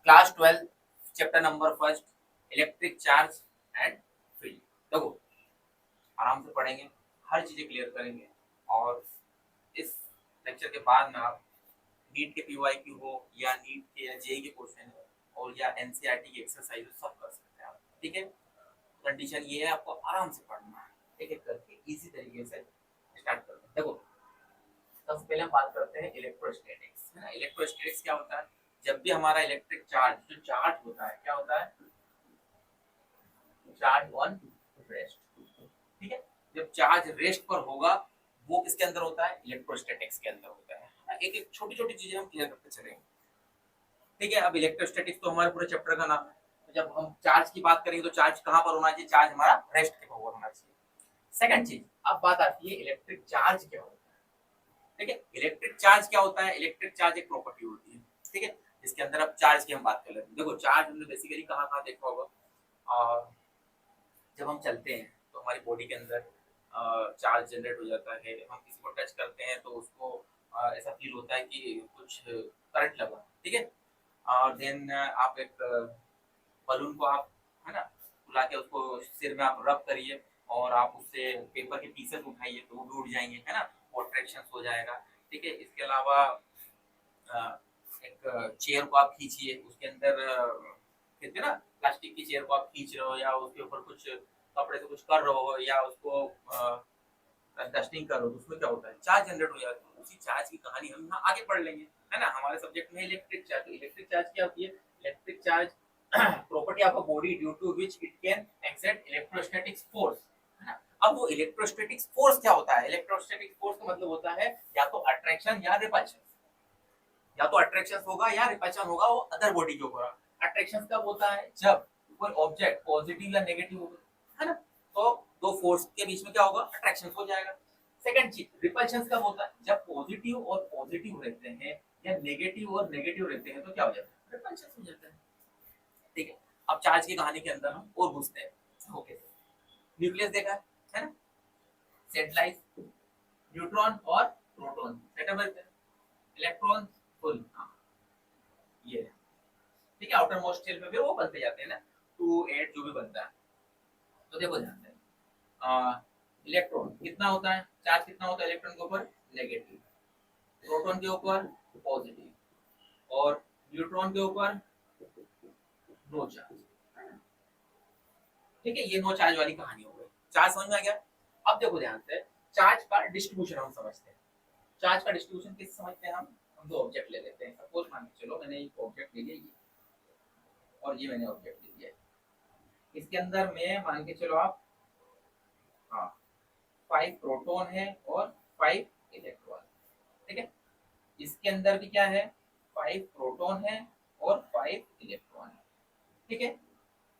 Class 12 chapter number first electric charge and field. देखो आराम से पढ़ेंगे, हर चीजें क्लियर करेंगे और इस लेक्चर के बाद में आप नीट के पीवाईक्यू हो या नीट के या जेईई के क्वेश्चन हो और या एनसीईआरटी की एक्सरसाइज सब कर सकते हैं आप। ठीक है, कंडीशन ये है आपको आराम से पढ़ना है, एक एक करके इजी तरीके से स्टार्ट करते हैं। देखो सबसे पहले हम बात करते हैं इलेक्ट्रोस्टैटिक्स, है ना। इलेक्ट्रोस्टैटिक्स क्या होता है? जब भी हमारा इलेक्ट्रिक चार्ज जो चार्ज होता है क्या होता है? Charge on rest. ठीक है, जब चार्ज रेस्ट पर होगा वो किसके अंदर होता है? इलेक्ट्रोस्टैटिक्स के अंदर होता है। एक एक छोटी छोटी चीजें हम क्लियर करते चलेंगे। ठीक है, अब इलेक्ट्रोस्टैटिक्स तो हमारे पूरे चैप्टर का नाम है। तो जब हम चार्ज की बात करेंगे तो चार्ज कहां पर होना चाहिए? चार्ज हमारा रेस्ट के ऊपर होना चाहिए। सेकंड चीज, अब बात आती है इलेक्ट्रिक चार्ज क्या होता है। ठीक है, इलेक्ट्रिक चार्ज क्या होता है? इलेक्ट्रिक चार्ज एक प्रॉपर्टी होती है, ठीक है, जिसके अंदर अब चार्ज की हम बात कर लेते हैं। देखो चार्ज हमने बेसिकली कहां कहां देखा होगा, जब हम चलते हैं तो हमारी बॉडी के अंदर चार्ज जनरेट हो जाता है। हम किसी को टच करते हैं तो उसको ऐसा फील होता है कि कुछ करंट लगा। ठीक है, और देन आप एक बलून को आप, है ना, बुला के उसको सिर में आप रब करिए और आप उससे पेपर के पीसेस उठाइए तो वो भी उड़ जाएंगे, है ना, वो ट्रैक्शन हो जाएगा। ठीक है, इसके अलावा एक चेयर को आप खींचिए, उसके अंदर कहते हैं ना प्लास्टिक की चेयर को आप खींच रहे हो या उसके ऊपर कुछ कपड़े से कुछ कर रहे हो या उसको डस्टिंग कर रहे हो तो उसमें क्या होता है? चार्ज जनरेट हो जाता है। उसी चार्ज की कहानी हम यहाँ आगे पढ़ लेंगे, है ना। हमारे सब्जेक्ट में इलेक्ट्रिक चार्ज, तो इलेक्ट्रिक चार्ज क्या होती है? Electric charge property of a body due to which it can exert electrostatic force, है ना। अब वो इलेक्ट्रोस्टैटिक फोर्स क्या होता है? इलेक्ट्रोस्टैटिक फोर्स का मतलब होता है या तो अट्रैक्शन या रिपल्शन, या तो अट्रैक्शन होगा या रिपल्शन होगा वो अदर बॉडी के ऊपर। अट्रैक्शन कब होता है? जब कोई ऑब्जेक्ट पॉजिटिव या नेगेटिव होगा, है ना, तो दो फोर्स के बीच में क्या होगा? अट्रैक्शन हो जाएगा। सेकंड चीज, रिपल्शन कब होता है? जब पॉजिटिव और पॉजिटिव रहते हैं या नेगेटिव और नेगेटिव रहते हैं तो क्या हो जाता है? रिपल्शन हो जाता है। ठीक है, अब चार्ज की कहानी के अंदर हम और घुसते हैं। ओके, न्यूक्लियस देखा है ना, सेटेलाइट, न्यूट्रॉन और प्रोटॉन, इलेक्ट्रॉन फुल, ये है। ठीक है, आउटर मोस्ट शेल में भी वो बनते जाते हैं ना, 2 8 जो भी बनता है। तो देखो ध्यान से, इलेक्ट्रॉन कितना होता है? चार्ज कितना होता है इलेक्ट्रॉन के ऊपर? नेगेटिव। प्रोटॉन के ऊपर पॉजिटिव और न्यूट्रॉन के ऊपर नो चार्ज। ठीक है, ये नो चार्ज वाली कहानी हो गई। चार्ज समझ में आ गया? अब देखो ध्यान से, चार्ज का डिस्ट्रीब्यूशन हम समझते हैं। चार्ज का डिस्ट्रीब्यूशन किस समझते हैं हम दो ऑब्जेक्ट ले लेते हैं। सपोज मान के चलो मैंने एक ऑब्जेक्ट ले लिया ये, और ये मैंने ऑब्जेक्ट ले लिया। इसके अंदर में मान के चलो आप, हाँ, 5 प्रोटॉन है और 5 इलेक्ट्रॉन। ठीक है, इसके अंदर भी क्या है? 5 प्रोटॉन है और 5 इलेक्ट्रॉन है। ठीक है,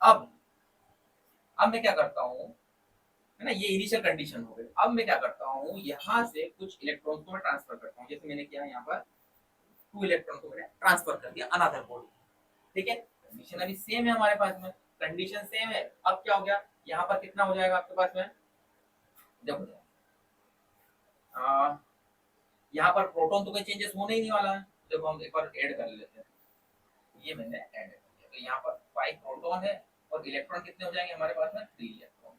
अब मैं क्या करता हूँ, है ना, ये इनिशियल कंडीशन हो गई। अब मैं क्या करता हूँ, यहाँ से कुछ इलेक्ट्रॉन को मैं ट्रांसफर करता हूँ। जैसे मैंने किया यहाँ पर 2 इलेक्ट्रॉन को मैंने ट्रांसफर कर दिया अनदर बॉडी। ठीक है, कंडीशन अभी सेम है हमारे पास में, कंडीशन सेम है। अब क्या हो गया, यहाँ पर कितना हो जाएगा आपके पास में? देखो यहाँ पर प्रोटॉन तो कोई चेंजेस होने ही नहीं वाला है। देखो हम एक बार ऐड कर लेते हैं, ये मैंने ऐड कर दिया। तो यहाँ पर 5 प्रोटॉन है और इलेक्ट्रॉन कितने हो जाएंगे हमारे पास में? 3 इलेक्ट्रॉन।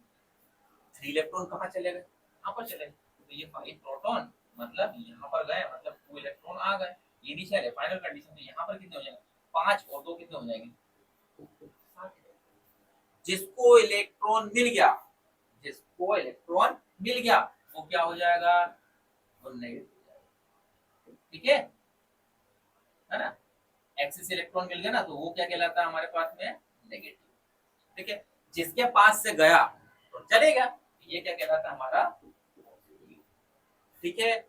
3 इलेक्ट्रॉन कहाँ चले गए? यहाँ पर चले गए। तो ये 5 प्रोटॉन मतलब यहाँ पर गए, मतलब 2 इलेक्ट्रॉन आ गए। ये इनिशियल है, फाइनल कंडीशन। तो यहाँ पर कितने हो जाएंगे? 5 और 2 कितने हो जाएंगे? 7। जिसको इलेक्ट्रॉन मिल गया, जिसको इलेक्ट्रॉन मिल गया वो क्या हो जाएगा? वो नेगेटिव हो जाएगा। ठीक है ना, एक्सिस इलेक्ट्रॉन मिल गया ना, तो वो क्या कहलाता है हमारे पास में? नेगेटिव। ठीक है, जिसके पास से गया तो चलेगा, ये क्या कहलाता है? हमारा पॉजिटिव। ठीक है,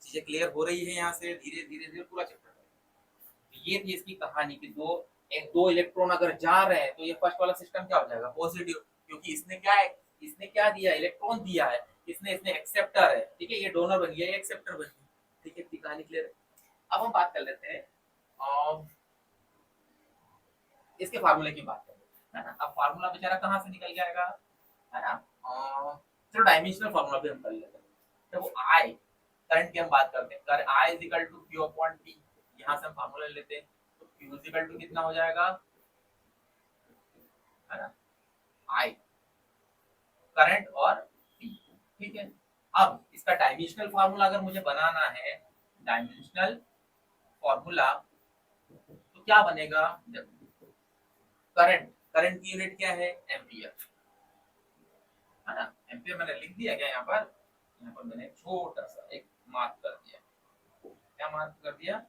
चीजें क्लियर हो रही है यहाँ से धीरे धीरे धीरे पूरा चैप्टर। ये थी इसकी कहानी कि दो इलेक्ट्रॉन अगर जा रहे हैं तो ये फर्स्ट वाला सिस्टम क्या हो जाएगा? पॉजिटिव, क्योंकि इसने क्या है? इसने क्या दिया? इलेक्ट्रॉन दिया है। इसने एक्सेप्टर है। ठीक है, ये डोनर बन गया, ये एक्सेप्टर बन गया। ठीक है, कहानी क्लियर है। अब हम बात कर लेते हैं इसके फार्मूले की बात करें, है ना। अब फार्मूला बेचारा कहाँ से निकल के आएगा, है ना। चलो डायमेंशनल फार्मूला भी हम कर लेते हैं। देखो आई, करंट की हम बात करते हैं, कर I is equal to Q upon T. यहाँ से हम फार्मूला लेते हैं, तो Q इक्वल टू कितना हो जाएगा, है ना, I करंट और T, ठीक है। अब इसका डायमेंशनल फार्मूला अगर मुझे बनाना है, डायमेंशनल फार्मूला तो क्या बनेगा, करंट, करंट की यूनिट क्या है, एम्पियर, है ना। एम्पियर मैंने लिख दिया क्या यहाँ पर, यहाँ पर मैंने छोटा सा एक मार्क कर दिया, क्या मार्क कर दिया,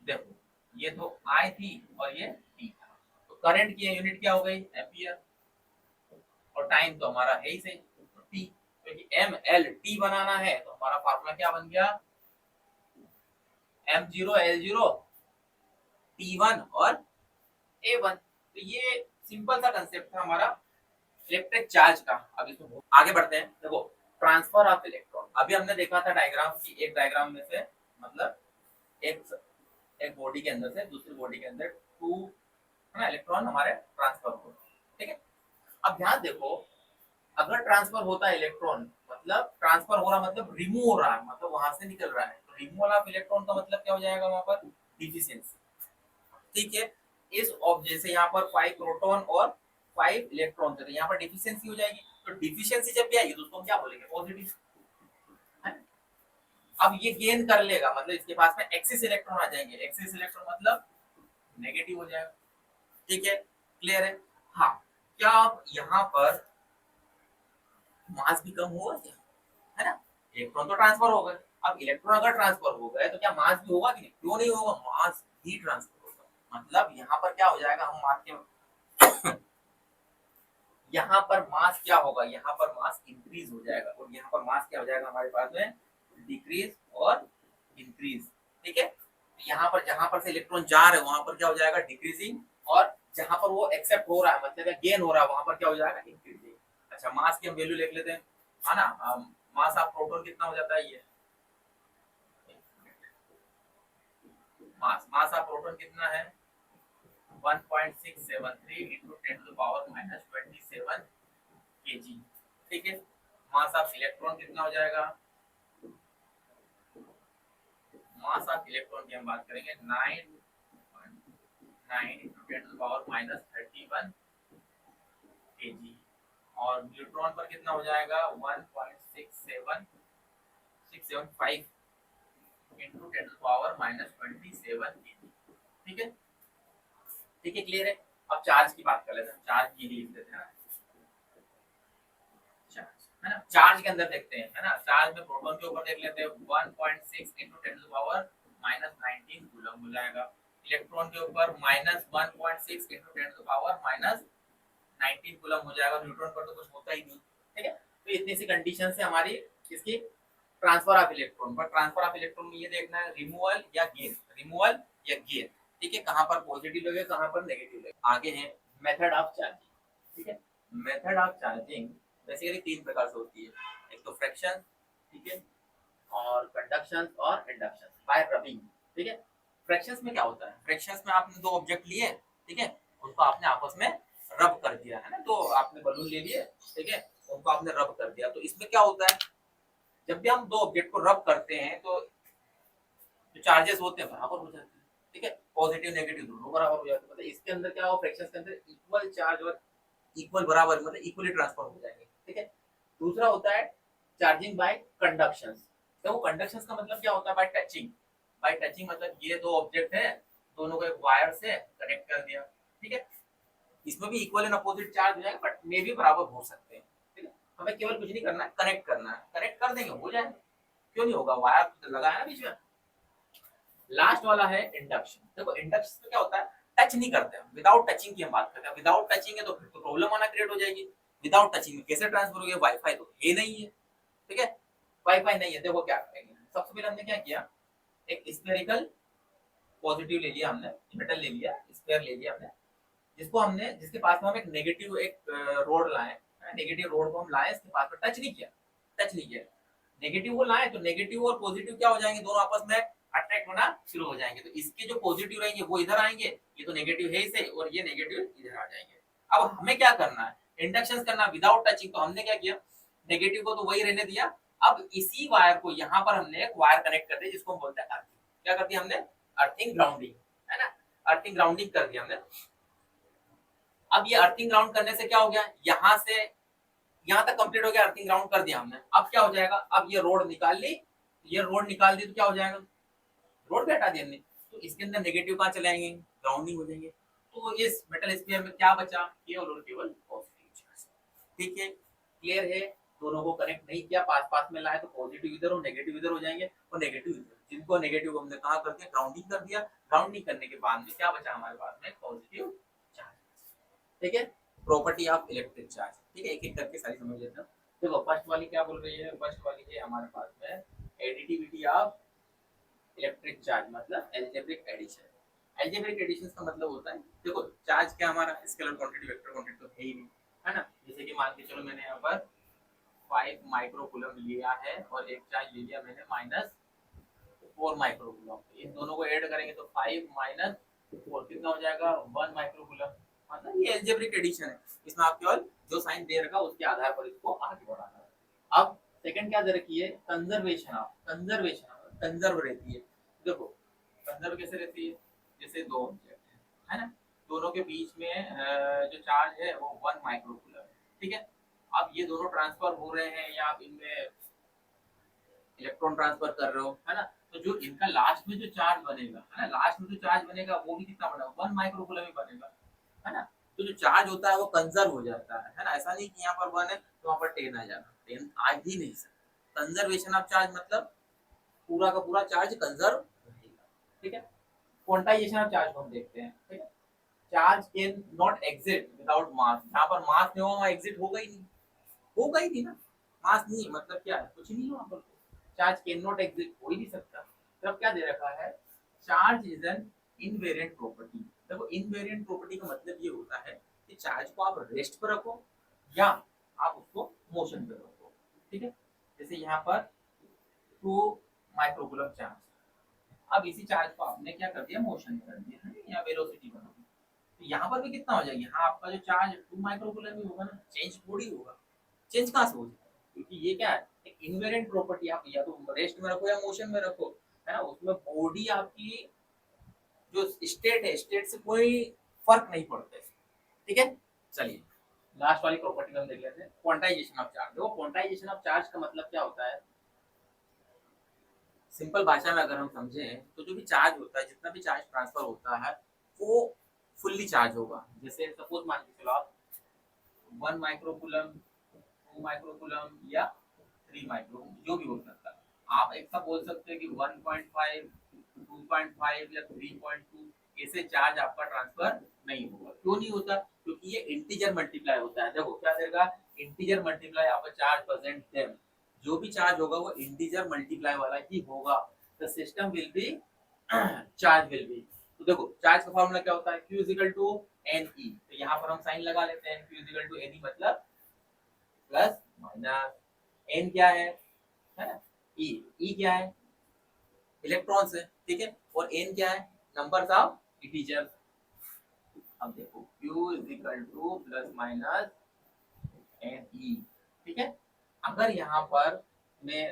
देखो ये तो आई थी और ये टी था, तो करंट की यूनिट क्या हो गई, एम्पियर, और टाइम तो हमारा है ही सही, तो टी, क्योंकि एम एल टी बनाना है तो हमारा फार्मूला क्या बन गया, M0 L0 T1 और A1। तो ये सिंपल सा कंसेप्ट था हमारा इलेक्ट्रिक चार्ज का। अब इसमें आगे बढ़ते हैं। देखो ट्रांसफर ऑफ इलेक्ट्रॉन, अभी हमने देखा था डायग्राम की, एक डायग्राम में से मतलब एक एक बॉडी के अंदर से दूसरी बॉडी के अंदर टू, है ना, इलेक्ट्रॉन हमारे ट्रांसफर हो, ठीक है। अब ध्यान देखो, अगर ट्रांसफर होता है इलेक्ट्रॉन, मतलब ट्रांसफर हो रहा मतलब रिमूव हो रहा है, मतलब वहां से निकल रहा है, तो रिमूवल ऑफ इलेक्ट्रॉन का मतलब क्या हो जाएगा वहां पर, डिफिशियंसी, ठीक है। इस ऑब्जेक्ट से यहाँ पर 5 प्रोटॉन और 5 इलेक्ट्रॉन थे, तो यहाँ पर डिफिशियंसी हो जाएगी, तो डिफिशियंसी जब भी आएगी तो उसको हम क्या बोलेंगे, पॉजिटिव। अब ये गेन कर लेगा, मतलब इसके पास में एक्सिस इलेक्ट्रॉन आ जाएंगे, एक्सिस इलेक्ट्रॉन मतलब नेगेटिव हो जाएगा, ठीक है, क्लियर है। हाँ, क्या आप यहाँ पर मास भी कम हुआ क्या, है ना, इलेक्ट्रॉन तो ट्रांसफर हो गए, अब इलेक्ट्रॉन अगर ट्रांसफर हो गए तो क्या मास भी होगा कि नहीं, क्यों नहीं होगा, मास भी ट्रांसफर होगा, मतलब यहाँ पर क्या हो जाएगा, हम मास के यहाँ पर मास क्या होगा, यहाँ पर मास इंक्रीज हो जाएगा, और यहाँ पर मास क्या हो जाएगा हमारे पास में, डिक्रीज और इंक्रीज, ठीक है। यहाँ पर जहां पर से इलेक्ट्रॉन जा रहे हैं वहां पर क्या हो जाएगा, डिक्रीजिंग, और जहां पर वो एक्सेप्ट हो रहा है मतलब गेन हो रहा है वहां पर क्या हो जाएगा, इंक्रीजिंग। अच्छा, मास की हम वैल्यू लिख लेते हैं, है ना, मास ऑफ प्रोटॉन कितना हो जाता है, ये मास ऑफ प्रोटॉन कितना है, 1.673 into 10 to the power minus 27 kg, ठीक है। मास ऑफ इलेक्ट्रॉन कितना हो जाएगा, मास ऑफ इलेक्ट्रॉन की हम बात करेंगे 9.9 into 10 to the power minus 31 kg, और न्यूट्रॉन पर कितना हो जाएगा 1.675 into 10 to the power minus 27 kg, ठीक है, ठीक है, क्लियर है। अब चार्ज की बात कर लेते हैं, चार्ज ये लिख देते हैं, है ना, चार्ज के अंदर देखते हैं, है ना, चार्ज में प्रोटॉन के ऊपर देख लेते हैं 1.6 into 10 to the power minus 19 coulomb हो जाएगा, इलेक्ट्रॉन के ऊपर -1.6 into 10 to the power minus 19 coulomb हो जाएगा, न्यूट्रॉन पर तो कुछ होता ही नहीं, ठीक है। तो इतनी सी कंडीशन से हमारी इसकी ट्रांसफर ऑफ इलेक्ट्रॉन, पर ट्रांसफर ऑफ इलेक्ट्रॉन में ये देखना है रिमूवल या गेन, रिमूवल या गेन, ठीक है, कहां पर पॉजिटिव लगेगा कहां पर नेगेटिव लगेगा। आगे है मेथड ऑफ चार्जिंग, ठीक है। मेथड ऑफ चार्जिंग बेसिकली 3 प्रकार से होती है, एक तो फ्रैक्शन, ठीक है, और कंडक्शन और इंडक्शन बाय रबिंग, ठीक है। फ्रैक्शंस में क्या होता है, फ्रैक्शंस में आपने दो ऑब्जेक्ट लिए, ठीक है, उनको आपने आपस में रब कर दिया, है ना, तो आपने बलून ले लिए, ठीक है, उनको आपने रब कर दिया, तो इसमें क्या होता है, जब भी हम दो ऑब्जेक्ट को रब करते हैं तो जो चार्जेस होते हैं बराबर हो जाते हैं, ठीक है, पॉजिटिव नेगेटिव दोनों बराबर हो जाते हैं, मतलब इसके अंदर क्या हो, फ्रैक्शंस के अंदर इक्वल चार्ज और इक्वल बराबर मतलब इक्वली ट्रांसफर हो जाएंगे, ठीक है। दूसरा होता है चार्जिंग बाय कंडक्शंस, तो वो कंडक्शंस का मतलब क्या होता है, बाय टचिंग, बाय टचिंग मतलब ये दो ऑब्जेक्ट है, दोनों को एक वायर से कनेक्ट कर दिया, ठीक है, इसमें भी इक्वल एंड अपोजिट चार्ज हो जाएगा, बट मे भी बराबर हो सकते हैं, ठीक है। हमें केवल कुछ नहीं करना है, कनेक्ट करना है, कनेक्ट कर देंगे हो जाएगा, क्यों नहीं होगा, वायर तो लगा है ना बीच में। लास्ट वाला है इंडक्शन, देखो इंडक्शन में क्या होता है, टच नहीं करते हम, विदाउट टचिंग की हम बात करते हैं, विदाउट टचिंग है तो फिर तो प्रॉब्लम आना क्रिएट हो जाएगी, विदाउट टचिंग में कैसे ट्रांसफर होगा, वाईफाई तो ये नहीं है, ठीक है, वाईफाई नहीं है, देखो क्या करेंगे, सबसे पहले हमने क्या किया, एक स्फेरिकल पॉजिटिव ले लिया हमने, मेटल ले लिया, स्फीयर ले लिया हमने, जिसको हमने, जिसके पास में हम एक नेगेटिव एक रोड लाए, नेगेटिव रोड को हम लाए, इसके पास में टच नहीं किया, टच नहीं किया, नेगेटिव को लाए तो नेगेटिव और पॉजिटिव क्या हो जाएंगे, दोनों आपस में अट्रैक्ट होना शुरू हो जाएंगे, तो इसके जो पॉजिटिव रहेंगे वो इधर आएंगे, ये तो नेगेटिव है इसे, और ये नेगेटिव इधर आ जाएंगे। अब हमें क्या करना है, इंडक्शन करना विदाउट टचिंग, तो हमने क्या किया, नेगेटिव को तो वही रहने दिया, अब इसी वायर को यहाँ पर हमने एक वायर कनेक्ट कर दिया जिसको हम बोलते हैं अर्थिंग। क्या कर दिया हमने? अर्थिंग ग्राउंडिंग, है ना, अर्थिंग ग्राउंडिंग कर दिया हमने। अब ये अर्थिंग ग्राउंड करने से क्या हो गया, यहाँ से यहाँ तक कंप्लीट हो गया, अर्थिंग ग्राउंड कर दिया हमने। अब क्या हो जाएगा, अब ये रोड निकाल ली, ये रोड निकाल दी तो क्या हो जाएगा, रोड पे हटा दिया हमने, तो इसके अंदर नेगेटिव कहाँ चले आएंगे, ग्राउंडिंग हो जाएंगे। तो इस मेटल स्फीयर में क्या बचा, केवल और केवल पॉजिटिव चार्ज। ठीक है, क्लियर है। दोनों को कनेक्ट नहीं किया, पास पास में लाए तो पॉजिटिव इधर और नेगेटिव इधर हो जाएंगे, और नेगेटिव इधर, जिनको नेगेटिव हमने कहा कर दिया, ग्राउंडिंग कर दिया। ग्राउंडिंग करने के बाद में क्या बचा हमारे पास में, पॉजिटिव चार्ज। ठीक है, प्रॉपर्टी ऑफ इलेक्ट्रिक चार्ज। ठीक है, एक एक करके सारी समझ लेते हैं। देखो फर्स्ट वाली क्या बोल रही है, फर्स्ट वाली है हमारे पास में एडिटिविटी ऑफ इलेक्ट्रिक चार्ज, मतलब एल्जेब्रिक एडिशन। एल्जेब्रिक एडिशन का मतलब होता है, देखो चार्ज क्या हमारा स्केलर क्वांटिटी वेक्टर क्वांटिटी तो है ही नहीं, है ना। जैसे कि मान के चलो मैंने यहाँ पर 5 माइक्रोकूलम लिया है और एक चार्ज ले लिया मैंने -4 माइक्रोकूलम, इन दोनों को ऐड करेंगे तो 5 - 4 कितना हो जाएगा, 1 माइक्रोकूलम। मतलब ये एल्जेब्रिक एडिशन है, इसमें आप केवल जो साइन दे रखा उसके आधार पर इसको आगे बढ़ाना है। अब सेकंड क्या दे रखी है, कंजर्वेशन ऑफ, कंजर्व रहती है। देखो कंजर्व कैसे रहती है, जैसे दो ऑब्जेक्ट है ना, दोनों के बीच में जो चार्ज है वो 1 माइक्रोकूलम है। ठीक है, अब ये दोनों ट्रांसफर हो रहे हैं या आप इनमें इलेक्ट्रॉन ट्रांसफर कर रहे हो, है ना, तो जो इनका लास्ट में जो चार्ज बनेगा, है ना, लास्ट में जो चार्ज बनेगा वो भी कितना बनेगा, 1 माइक्रोकूलम ही बनेगा, है ना। तो जो चार्ज होता है वो कंजर्व हो जाता है ना, ऐसा नहीं कि यहाँ पर 1 है तो वहाँ पर 10 आ जाएगा, 10 आ ही नहीं सकता। कंजर्वेशन ऑफ चार्ज मतलब पूरा का पूरा चार्ज कंजर्व रहेगा। ठीक है, क्वांटाइजेशन ऑफ चार्ज को हम देखते हैं। ठीक है, charge can not exist without mass, यहाँ पर मास नहीं होगा वहाँ एग्जिट होगा ही नहीं, होगा ही नहीं ना, मास नहीं मतलब क्या है, कुछ नहीं वहाँ पर, चार्ज कैन नॉट एग्जिट हो ही नहीं सकता। तब क्या दे रखा है, charge is an invariant property. देखो इनवेरिएंट प्रॉपर्टी का मतलब ये होता है कि चार्ज को आप रेस्ट पर रखो या आप उसको मोशन पे रखो। ठीक है, जैसे यहाँ पर 2 माइक्रोकूलम चार्ज, अब इसी चार्ज को आपने क्या कर दिया, मोशन कर दिया है या वेलोसिटी बना दी, तो यहाँ पर भी कितना हो जाएगा, यहाँ आपका जो चार्ज 2 माइक्रोकूलम ही होगा ना, चेंज थोड़ी होगा। चेंज कहाँ से हो जाएगा, क्योंकि ये क्या है, एक इनवेरिएंट प्रॉपर्टी, आप या तो रेस्ट में रखो या मोशन में रखो, है ना, उसमें बॉडी आपकी जो स्टेट है, स्टेट से कोई फर्क नहीं पड़ता है। ठीक है, चलिए लास्ट वाली प्रॉपर्टी हम देख लेते हैं, क्वांटाइजेशन ऑफ चार्ज। देखो क्वांटाइजेशन ऑफ चार्ज का मतलब क्या होता है, सिंपल भाषा में अगर हम समझें तो जो भी चार्ज होता है, जितना भी चार्ज ट्रांसफर होता है वो फुल्ली चार्ज होगा। जैसे सपोज मान के चलो आप 1 माइक्रोकूलम, 2 माइक्रोकूलम या 3 माइक्रोकूलम जो भी हो सकता है, आप एक सा बोल सकते हैं कि 1.5, 2.5 या 3.2, ऐसे चार्ज आपका ट्रांसफर नहीं होगा। क्यों नहीं होता, क्योंकि ये इंटीजर मल्टीप्लाई होता है। देखो क्या देगा, integer multiply of charge percent them, जो भी चार्ज होगा वो इंटीजर मल्टीप्लाई वाला ही होगा। The system will be charge will be, तो देखो चार्ज का फॉर्मूला क्या होता है, Q is equal to Ne, तो यहाँ पर हम साइन लगा लेते हैं, Q is equal to Ne मतलब प्लस माइनस, N क्या है ना, E क्या है, इलेक्ट्रॉन्स है। ठीक है, और N क्या है, नंबर्स ऑफ इंटीजर। अब देखो Q is equal two plus minus Ne। ठीक है, अगर यहाँ पर मैं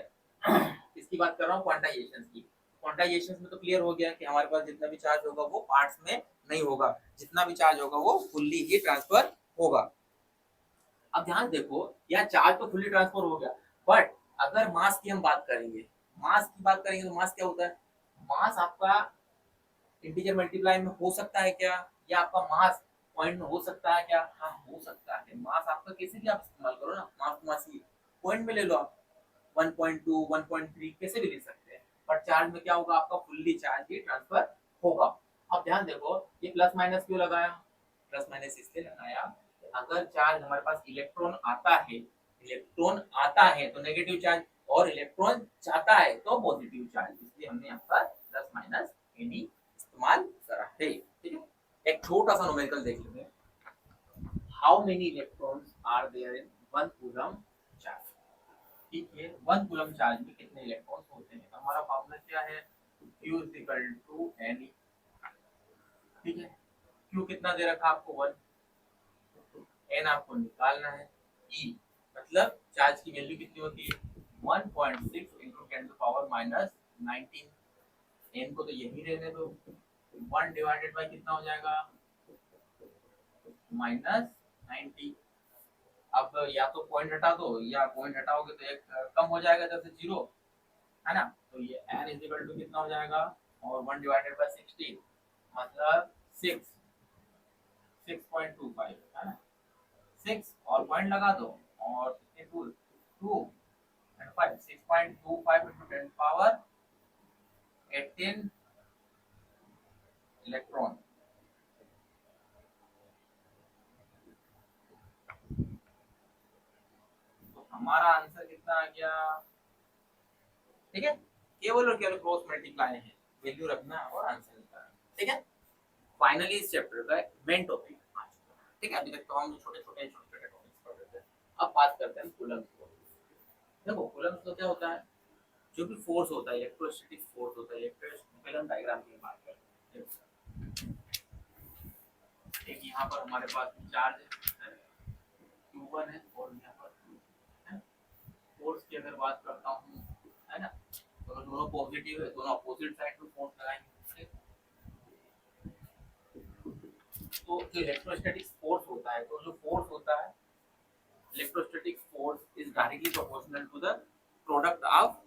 इसकी बात कर रहा हूँ क्वांटाइजेशन की, क्वांटाइजेशन में तो क्लियर हो गया कि हमारे पास जितना भी चार्ज होगा वो पार्ट्स में नहीं होगा, जितना भी चार्ज होगा वो फुल्ली ही ट्रांसफर होगा। अब ध्यान देखो, यहाँ चार्ज तो फुल्ली ट्रांसफर हो गया, बट अगर मास की हम बात करेंगे, मास की बात करेंगे तो मास क्या होता है, मास आपका इंटीजर मल्टीप्लाई में हो सकता है क्या, या आपका मास पॉइंट में हो सकता है क्या, हाँ हो सकता है। मास आपका कैसे भी आप इस्तेमाल करो ना, मास ही पॉइंट में ले लो आप, 1.2, 1.3 कैसे भी ले सकते हैं, पर चार्ज में क्या होगा, आपका फुल्ली चार्ज ही ट्रांसफर होगा। अब ध्यान देखो ये प्लस माइनस क्यों लगाया, प्लस माइनस इसलिए लगाया, अगर चार्ज हमारे पास इलेक्ट्रॉन आता है तो नेगेटिव चार्ज, और इलेक्ट्रॉन जाता है तो पॉजिटिव चार्ज, इसलिए हमने यहाँ पर प्लस माइनस एनी इस्तेमाल करा है। ठीक है, एक छोटा सा न्यूमेरिकल देख लेते हैं, how many electrons are there in 1 coulomb charge. ठीक है, 1 कूलम चार्ज में कितने इलेक्ट्रॉन्स होते हैं, हमारा फॉर्मूला क्या है, Q is equal to Ne। ठीक है, Q कितना दे रखा आपको 1, N आपको निकालना है, E मतलब चार्ज की वैल्यू कितनी होती है 1.6 into 10 to the power minus 19, n को तो यही रहने दो, 1 डिवाइडेड बाय कितना हो जाएगा माइनस 90। अब या तो पॉइंट हटा दो, या पॉइंट हटाओगे तो एक कम हो जाएगा जैसे 0, है ना, तो ये n इज इक्वल टू कितना हो जाएगा, और 1 डिवाइडेड बाय 16 मतलब 6.25, है ना, 6 और पॉइंट लगा दो, और कितने 2 2 and 5, 6.25 into 10 power 18 इलेक्ट्रॉन। तो हमारा आंसर कितना आ गया, ठीक है, केवल और केवल क्रॉस मल्टीप्लाई है, वैल्यू रखना और आंसर निकालना, ठीक है। फाइनली इस चैप्टर का मेन टॉपिक आ चुका है, ठीक है। अभी तक तो हम छोटे छोटे टॉपिक्स पढ़ रहे थे, अब बात करते हैं कूलम्ब्स को। देखो कूलम्ब्स तो क्या होता है, जो भी फोर्स होता है, इलेक्ट्रोस्टैटिक फोर्स होता है, इलेक्ट्रोस्टैटिक डायग्राम की बात करते हैं। एक यहाँ पर हमारे पास चार्ज है, Q1 है, और यहाँ पर है। फोर्स की अगर बात करता हूँ, है ना, तो दोनों पॉजिटिव है, दोनों अपोजिट साइड में फोर्स लगाएंगे। तो जो इलेक्ट्रोस्टैटिक फोर्स होता है, तो जो फोर्स होता है electrostatic force is directly proportional to the product of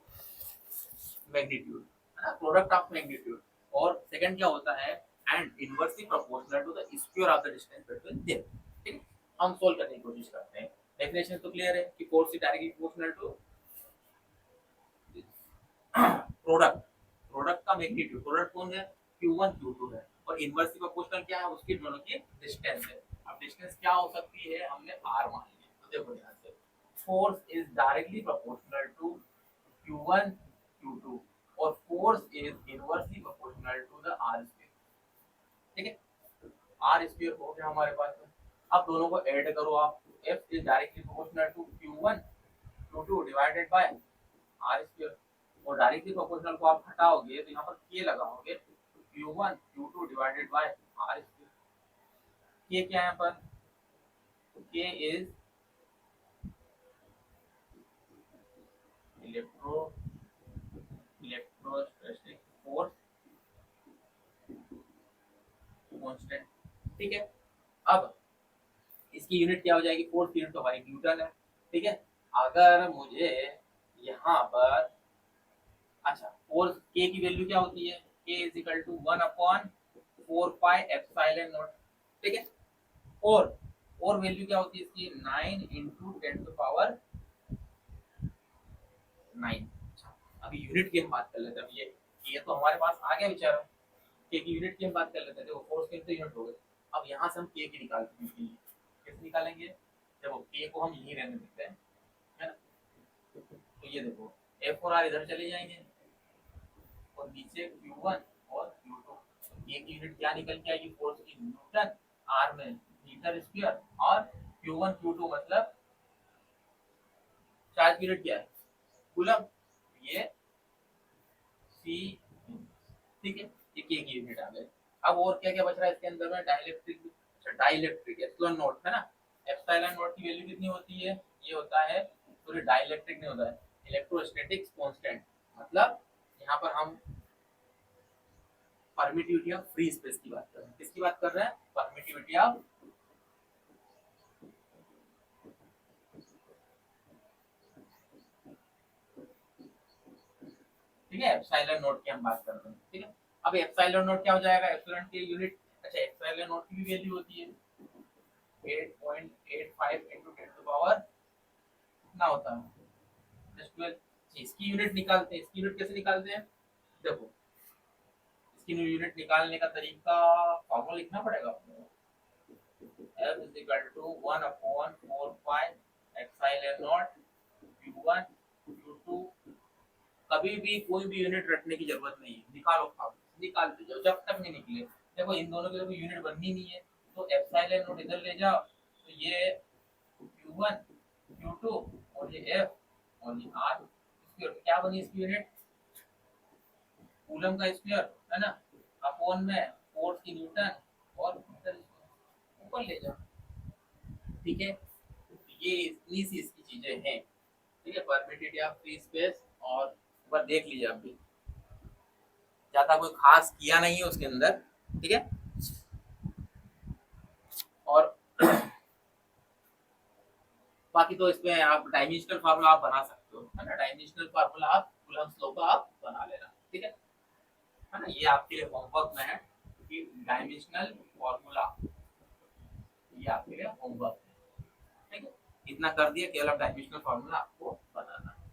magnitude, है ना, प्रोडक्ट ऑफ मैग्नीट्यूड। और सेकंड क्या होता है, and inversely proportional to the square of the distance between them, ठीक है। हम सोल्व करने की कोशिश करते हैं। डेफिनेशन तो क्लियर है कि force is directly proportional to product, product का मैग्नीट्यूड, प्रोडक्ट कौन है, Q1 Q2 है, और इनवर्सली प्रोपोर्शनल क्या है, उसकी दोनों की डिस्टेंस है। अब डिस्टेंस क्या हो सकती है, हमने r मान लिया, तो देखो ध्यान से, force is directly proportional to Q1 Q2 और force is inversely proportional to the r square, ठीक है। r स्क्वायर हो गया हमारे पास में। अब दोनों को ऐड करो आप, f is directly proportional to Q1 Q2 divided by r square, और डायरेक्टली प्रोपोर्शनल को आप हटाओगे तो यहाँ पर k लगाओगे, Q1 Q2 divided by r square. k क्या है यहाँ पर, k is electrostatic force constant, ठीक है। अब इसकी यूनिट क्या हो जाएगी, फोर्स की यूनिट तो हमारी न्यूटन है, ठीक है। अगर मुझे यहाँ पर, अच्छा, फोर्स k की वैल्यू क्या होती है, k is equal to 1/4 pi epsilon naught, ठीक है। और वैल्यू क्या होती है इसकी, 9 into 10 to power 9। अभी यूनिट की हम बात कर लेते हैं। अब ये तो हमारे पास आ गया बेचारा, k की यूनिट की हम बात कर लेते हैं। देखो फोर्स के तो यूनिट हो गए, अब यहाँ से हम k की निकालते हैं, कैसे निकालेंगे, देखो k को हम यहीं रहने देते हैं, है ना, तो ये देखो f और r इधर चले जाएंगे, और नीचे Q1 और Q2, k की यूनिट क्या निकल के आएगी, फोर्स की न्यूटन, r में मीटर स्क्वायर, और Q1 Q2 मतलब चार्ज की यूनिट क्या है, कूलम, ये c, ठीक है, ये k की यूनिट आ गई। अब और क्या क्या बच रहा है इसके अंदर में, डाइलेक्ट्रिक, अच्छा डाइलेक्ट्रिक एप्सिलॉन नॉट, है ना, एप्सिलॉन नॉट की वैल्यू कितनी होती है, ये होता है, सॉरी डाइलेक्ट्रिक नहीं होता है, इलेक्ट्रोस्टैटिक कांस्टेंट, मतलब यहाँ पर हम परमिटिविटी ऑफ फ्री स्पेस की बात कर रहे हैं। किसकी बात कर रहे हैं, परमिटिविटी ऑफ, ठीक है, एप्सिलॉन नॉट की हम बात कर रहे हैं, ठीक है। अब एप्सिलॉन नॉट क्या हो जाएगा, एप्सिलॉन की यूनिट, अच्छा एप्सिलॉन नॉट की भी वैल्यू होती है 8.85 into 10 to power कितना होता है, 12। इसकी यूनिट निकालते हैं, इसकी यूनिट कैसे निकालते हैं, देखो इसकी यूनिट निकालने का तरीका, फॉर्मूला लिखना पड़ेगा आपको, F is equal to 1/4 pi epsilon naught Q1 Q2। कभी भी कोई भी यूनिट रखने की जरूरत नहीं है, निकालो आप, निकालते जाओ जब तक नहीं निकले। देखो इन दोनों की कोई यूनिट बननी नहीं है, तो एप्सिलॉन नॉट इधर ले जाओ, तो ये Q1 Q2 और ये F और ये R स्क्वायर, क्या बनी इसकी यूनिट, कूलम का स्क्वायर, है ना, अपॉन में फोर्स की न्यूटन और मीटर स्क्वायर, ऊपर ले जाओ, ठीक है। ये इतनी सी इसकी चीजें हैं, ठीक है, परमिटेड या फ्री स्पेस, और एक बार देख लीजिए आप भी, ज्यादा कोई खास किया नहीं है उसके अंदर, ठीक है। और बाकी तो इसमें आप डायमेंशनल फार्मूला आप बना सकते हो, है ना, डायमेंशनल फार्मूला आप कूलम्ब्स लॉ का आप बना लेना, ठीक है ना, ये आपके लिए होमवर्क में है कि डायमेंशनल फार्मूला, ये आपके लिए होमवर्क है, ठीक है। इतना कर दिया, केवल आप डायमेंशनल फार्मूला आपको बनाना है,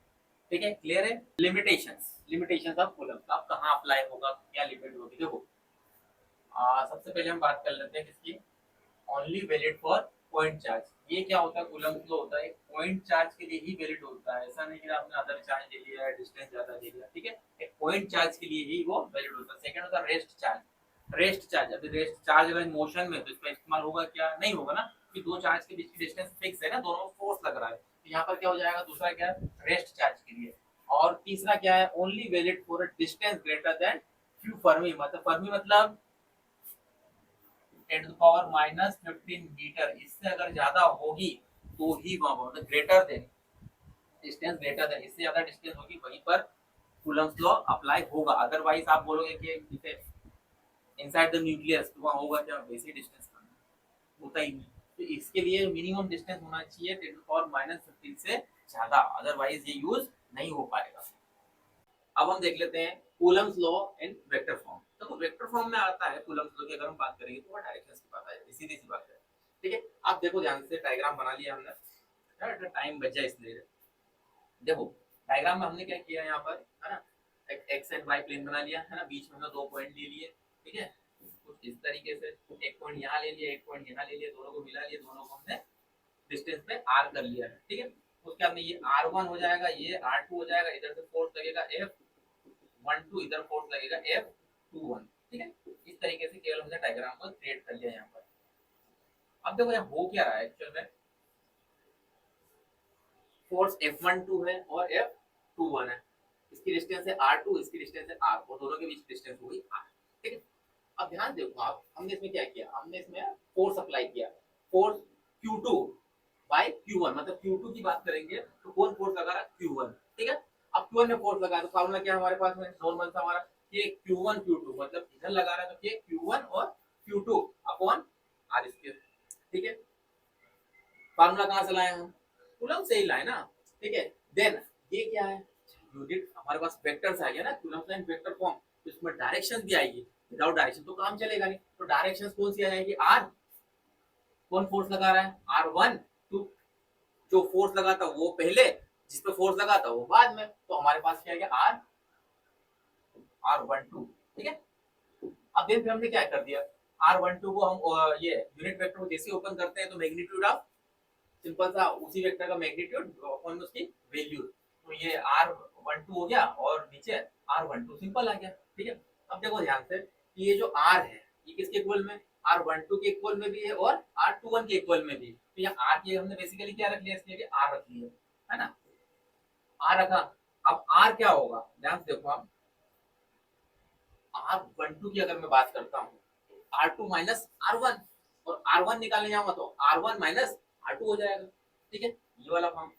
ठीक है, क्लियर है। लिमिटेशंस, लिमिटेशंस ऑफ कूलम्ब आप कहाँ अप्लाई होगा, क्या लिमिट होगी, देखो सबसे पहले हम बात कर लेते हैं किसकी, only valid for point charge. ये क्या होता है, कूलम्ब फ्लो होता है, पॉइंट चार्ज के लिए ही वैलिड होता है, ऐसा नहीं कि आपने अदर चार्ज ले लिया है, डिस्टेंस ज्यादा ले लिया, ठीक है, एक पॉइंट चार्ज के लिए ही वो वैलिड होता है। सेकंड होता है रेस्ट चार्ज, रेस्ट चार्ज, अभी रेस्ट चार्ज अगर मोशन में तो इसका इस्तेमाल होगा क्या, नहीं होगा ना, कि दो चार्ज के बीच की डिस्टेंस फिक्स है ना, दोनों फोर्स लग रहा है, तो यहाँ पर क्या हो जाएगा, दूसरा क्या है, रेस्ट चार्ज के लिए। और तीसरा क्या है, only valid for a distance greater than few fermi, मतलब फर्मी मतलब 10 to the power minus 15 metre, इससे अगर ज्यादा होगी तो ही वहां पर, मतलब greater than, distance greater than, इससे ज्यादा डिस्टेंस होगी वहीं पर कूलम्ब्स लॉ अप्लाई होगा। अदरवाइज आप बोलोगे कि जैसे इनसाइड द न्यूक्लियस तो वहां होगा क्या, वैसे डिस्टेंस होता ही नहीं, तो इसके लिए मिनिमम डिस्टेंस होना चाहिए 10 to the power माइनस 15 से ज्यादा, अदरवाइज ये यूज नहीं हो पाएगा। अब हम देख लेते हैं Coulomb's law in vector form. तो वेक्टर फॉर्म में आता है कूलम्स लॉ की, अगर हम बात करेंगे तो डायरेक्शंस की बात है, सीधी सी बात है, ठीक है। आप देखो ध्यान से, डायग्राम बना लिया हमने, टाइम बच जाए इसलिए। देखो डायग्राम में हमने क्या किया यहाँ पर, है ना, एक एक्स एंड वाई प्लेन बना लिया, है ना, बीच में हमने दो पॉइंट ले लिए, ठीक है, कुछ इस तरीके से, एक पॉइंट यहाँ ले लिया, एक पॉइंट यहाँ ले लिया, दोनों को मिला लिया, दोनों को हमने डिस्टेंस पे आर कर लिया है, ठीक है। उसके बाद में ये r1 हो जाएगा, ये r2 हो जाएगा, इधर से फोर्स लगेगा F12, इधर फोर्स लगेगा F21, ठीक है। इस तरीके से केवल हमने डायग्राम को क्रिएट कर लिया यहाँ पर। अब देखो यहाँ हो क्या रहा है एक्चुअल में, फोर्स F12 है और F21 है, इसकी डिस्टेंस है r2, इसकी डिस्टेंस है r, और दोनों के बीच डिस्टेंस होगी r, ठीक है। अब ध्यान देखो आप, हमने इसमें क्या किया, हमने इसमें फोर्स अप्लाई किया, फोर्स Q2 बाय Q1, मतलब Q2 की बात करेंगे तो कौन फोर्स लगा रहा है, Q1, ठीक है। अब Q1 में फोर्स लगा तो फार्मूला क्या है हमारे पास में, नॉर्मल सा हमारा कि Q1 Q2, मतलब इधर लगा रहा है तो Q1 और Q2 अपॉन r स्क्वायर, ठीक है। फार्मूला कहां से लाए हम, कूलम्ब से ही लाए ना, ठीक है। देन ये क्या है, यूनिट हमारे पास वेक्टर्स आ गया ना, कूलम्ब लाइन वेक्टर फॉर्म, तो इसमें डायरेक्शन भी आएगी, विदाउट डायरेक्शन तो काम चलेगा नहीं, तो डायरेक्शन कौन सी आ जाएगी, आर, कौन फोर्स लगा रहा है, R1, तो जो फोर्स लगा था वो पहले, जिस पे फोर्स लगा था वो बाद में, तो हमारे पास क्या है, R12, ठीक है। अब फिर हमने क्या कर दिया, R12 को हम ये यूनिट वेक्टर को जैसे ओपन करते हैं तो मैग्नीट्यूड ऑफ, सिंपल सा उसी वेक्टर का मैग्नीट्यूड अपॉन उसकी वैल्यू, तो ये R12 हो गया और नीचे R12 सिंपल आ गया, ठीक है। अब देखो ध्यान से, ये जो R है ये किसके इक्वल में, R12 के इक्वल में भी है और R21 के इक्वल में भी, तो यहाँ R की हमने बेसिकली क्या रख लिया, इसलिए कि R रख लिया, है ना, R रखा। अब R क्या होगा, ध्यान से देखो आप, R12 की अगर मैं बात करता हूँ, R2 माइनस R1, और R1 निकालने जाऊंगा तो R1 माइनस R2 हो जाएगा, ठीक है, ये वाला फॉर्म।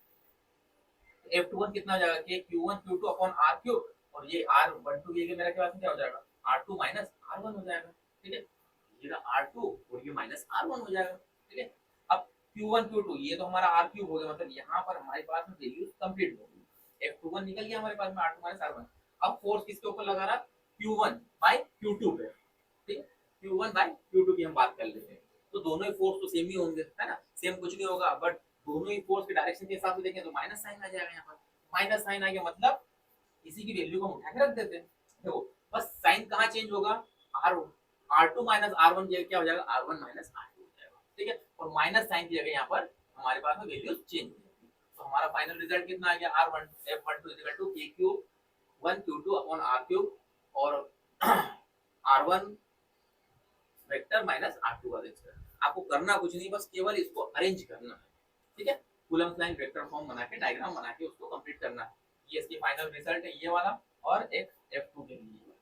F21 कितना हो जाएगा, कि Q1 Q2 upon R cube, और ये R12 ये मेरा क्या हो जाएगा, R2 माइनस R1 हो जाएगा, ठीक है, ये R2 और ये माइनस R1 हो जाएगा, ठीक है। अब Q1 Q2 ये तो हमारा R क्यूब हो गया, मतलब यहाँ पर हमारे पास में वैल्यूज कंप्लीट हो गई, F21 निकल गया हमारे पास में, R2 माइनस R1। अब फोर्स किसके ऊपर लगा रहा, Q1 बाय Q2 पे, ठीक है, Q1 बाय Q2 की हम बात कर लेते हैं, तो दोनों ही फोर्स तो सेम ही होंगे, है ना, सेम कुछ नहीं होगा, बट दोनों ही फोर्स के डायरेक्शन के हिसाब से देखें तो माइनस साइन आ जाएगा, यहाँ पर माइनस साइन आ गया, मतलब इसी की वैल्यू को हम उठा के रख देते हैं, देखो बस साइन कहाँ चेंज होगा, आर R2 माइनस R1 की क्या हो जाएगा, R1 माइनस R2 हो जाएगा, ठीक है, और माइनस साइन की जगह यहाँ पर हमारे पास में वैल्यू चेंज हो जाएगी, तो हमारा फाइनल रिजल्ट कितना आ गया, R1 F12 equal to K cube 1 Q2 upon R cube, और R1 वेक्टर माइनस R2 का वेक्टर। आपको करना कुछ नहीं, बस केवल इसको अरेंज करना है, ठीक है, कूलम्ब लाइन वेक्टर फॉर्म बना के, डायग्राम बना के उसको कंप्लीट करना है, ये इसकी फाइनल रिजल्ट है ये वाला, और एक F2 के लिए,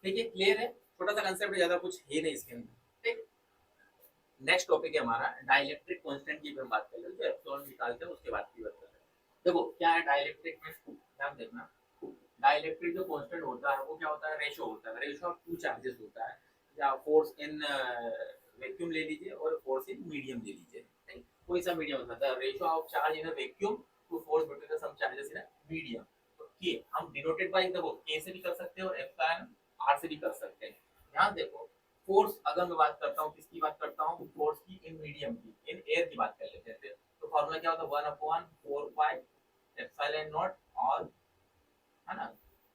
ठीक है, क्लियर है, छोटा सा कंसेप्ट, ज्यादा कुछ है नहीं इसके अंदर, ठीक। नेक्स्ट टॉपिक है हमारा डाइलेक्ट्रिक कांस्टेंट की, हम बात कर लेते हैं, एप्सिलॉन निकालते हैं उसके बाद की बात करते हैं। देखो क्या है डाइलेक्ट्रिक में, ध्यान देखना, डाइलेक्ट्रिक जो कांस्टेंट होता है वो क्या होता है, रेशो होता है, रेशो ऑफ टू चार्जेस होता है, या फोर्स इन वैक्यूम ले लीजिए और फोर्स इन मीडियम ले लीजिए, नहीं कोई सा मीडियम होता है, ratio of charge in a vacuum to force between the same charges in a medium. तो के हम डिनोटेड बाय देखो के से भी कर सकते हैं और एप्सिलॉन आर से भी कर सकते हैं। ध्यान देखो फोर्स अगर मैं बात करता हूँ किसकी बात करता हूँ, फोर्स की इन मीडियम की, इन एयर की बात कर लेते हैं, तो फॉर्मूला क्या होता है 1/4 पाई एप्सिलॉन नॉट और, है ना,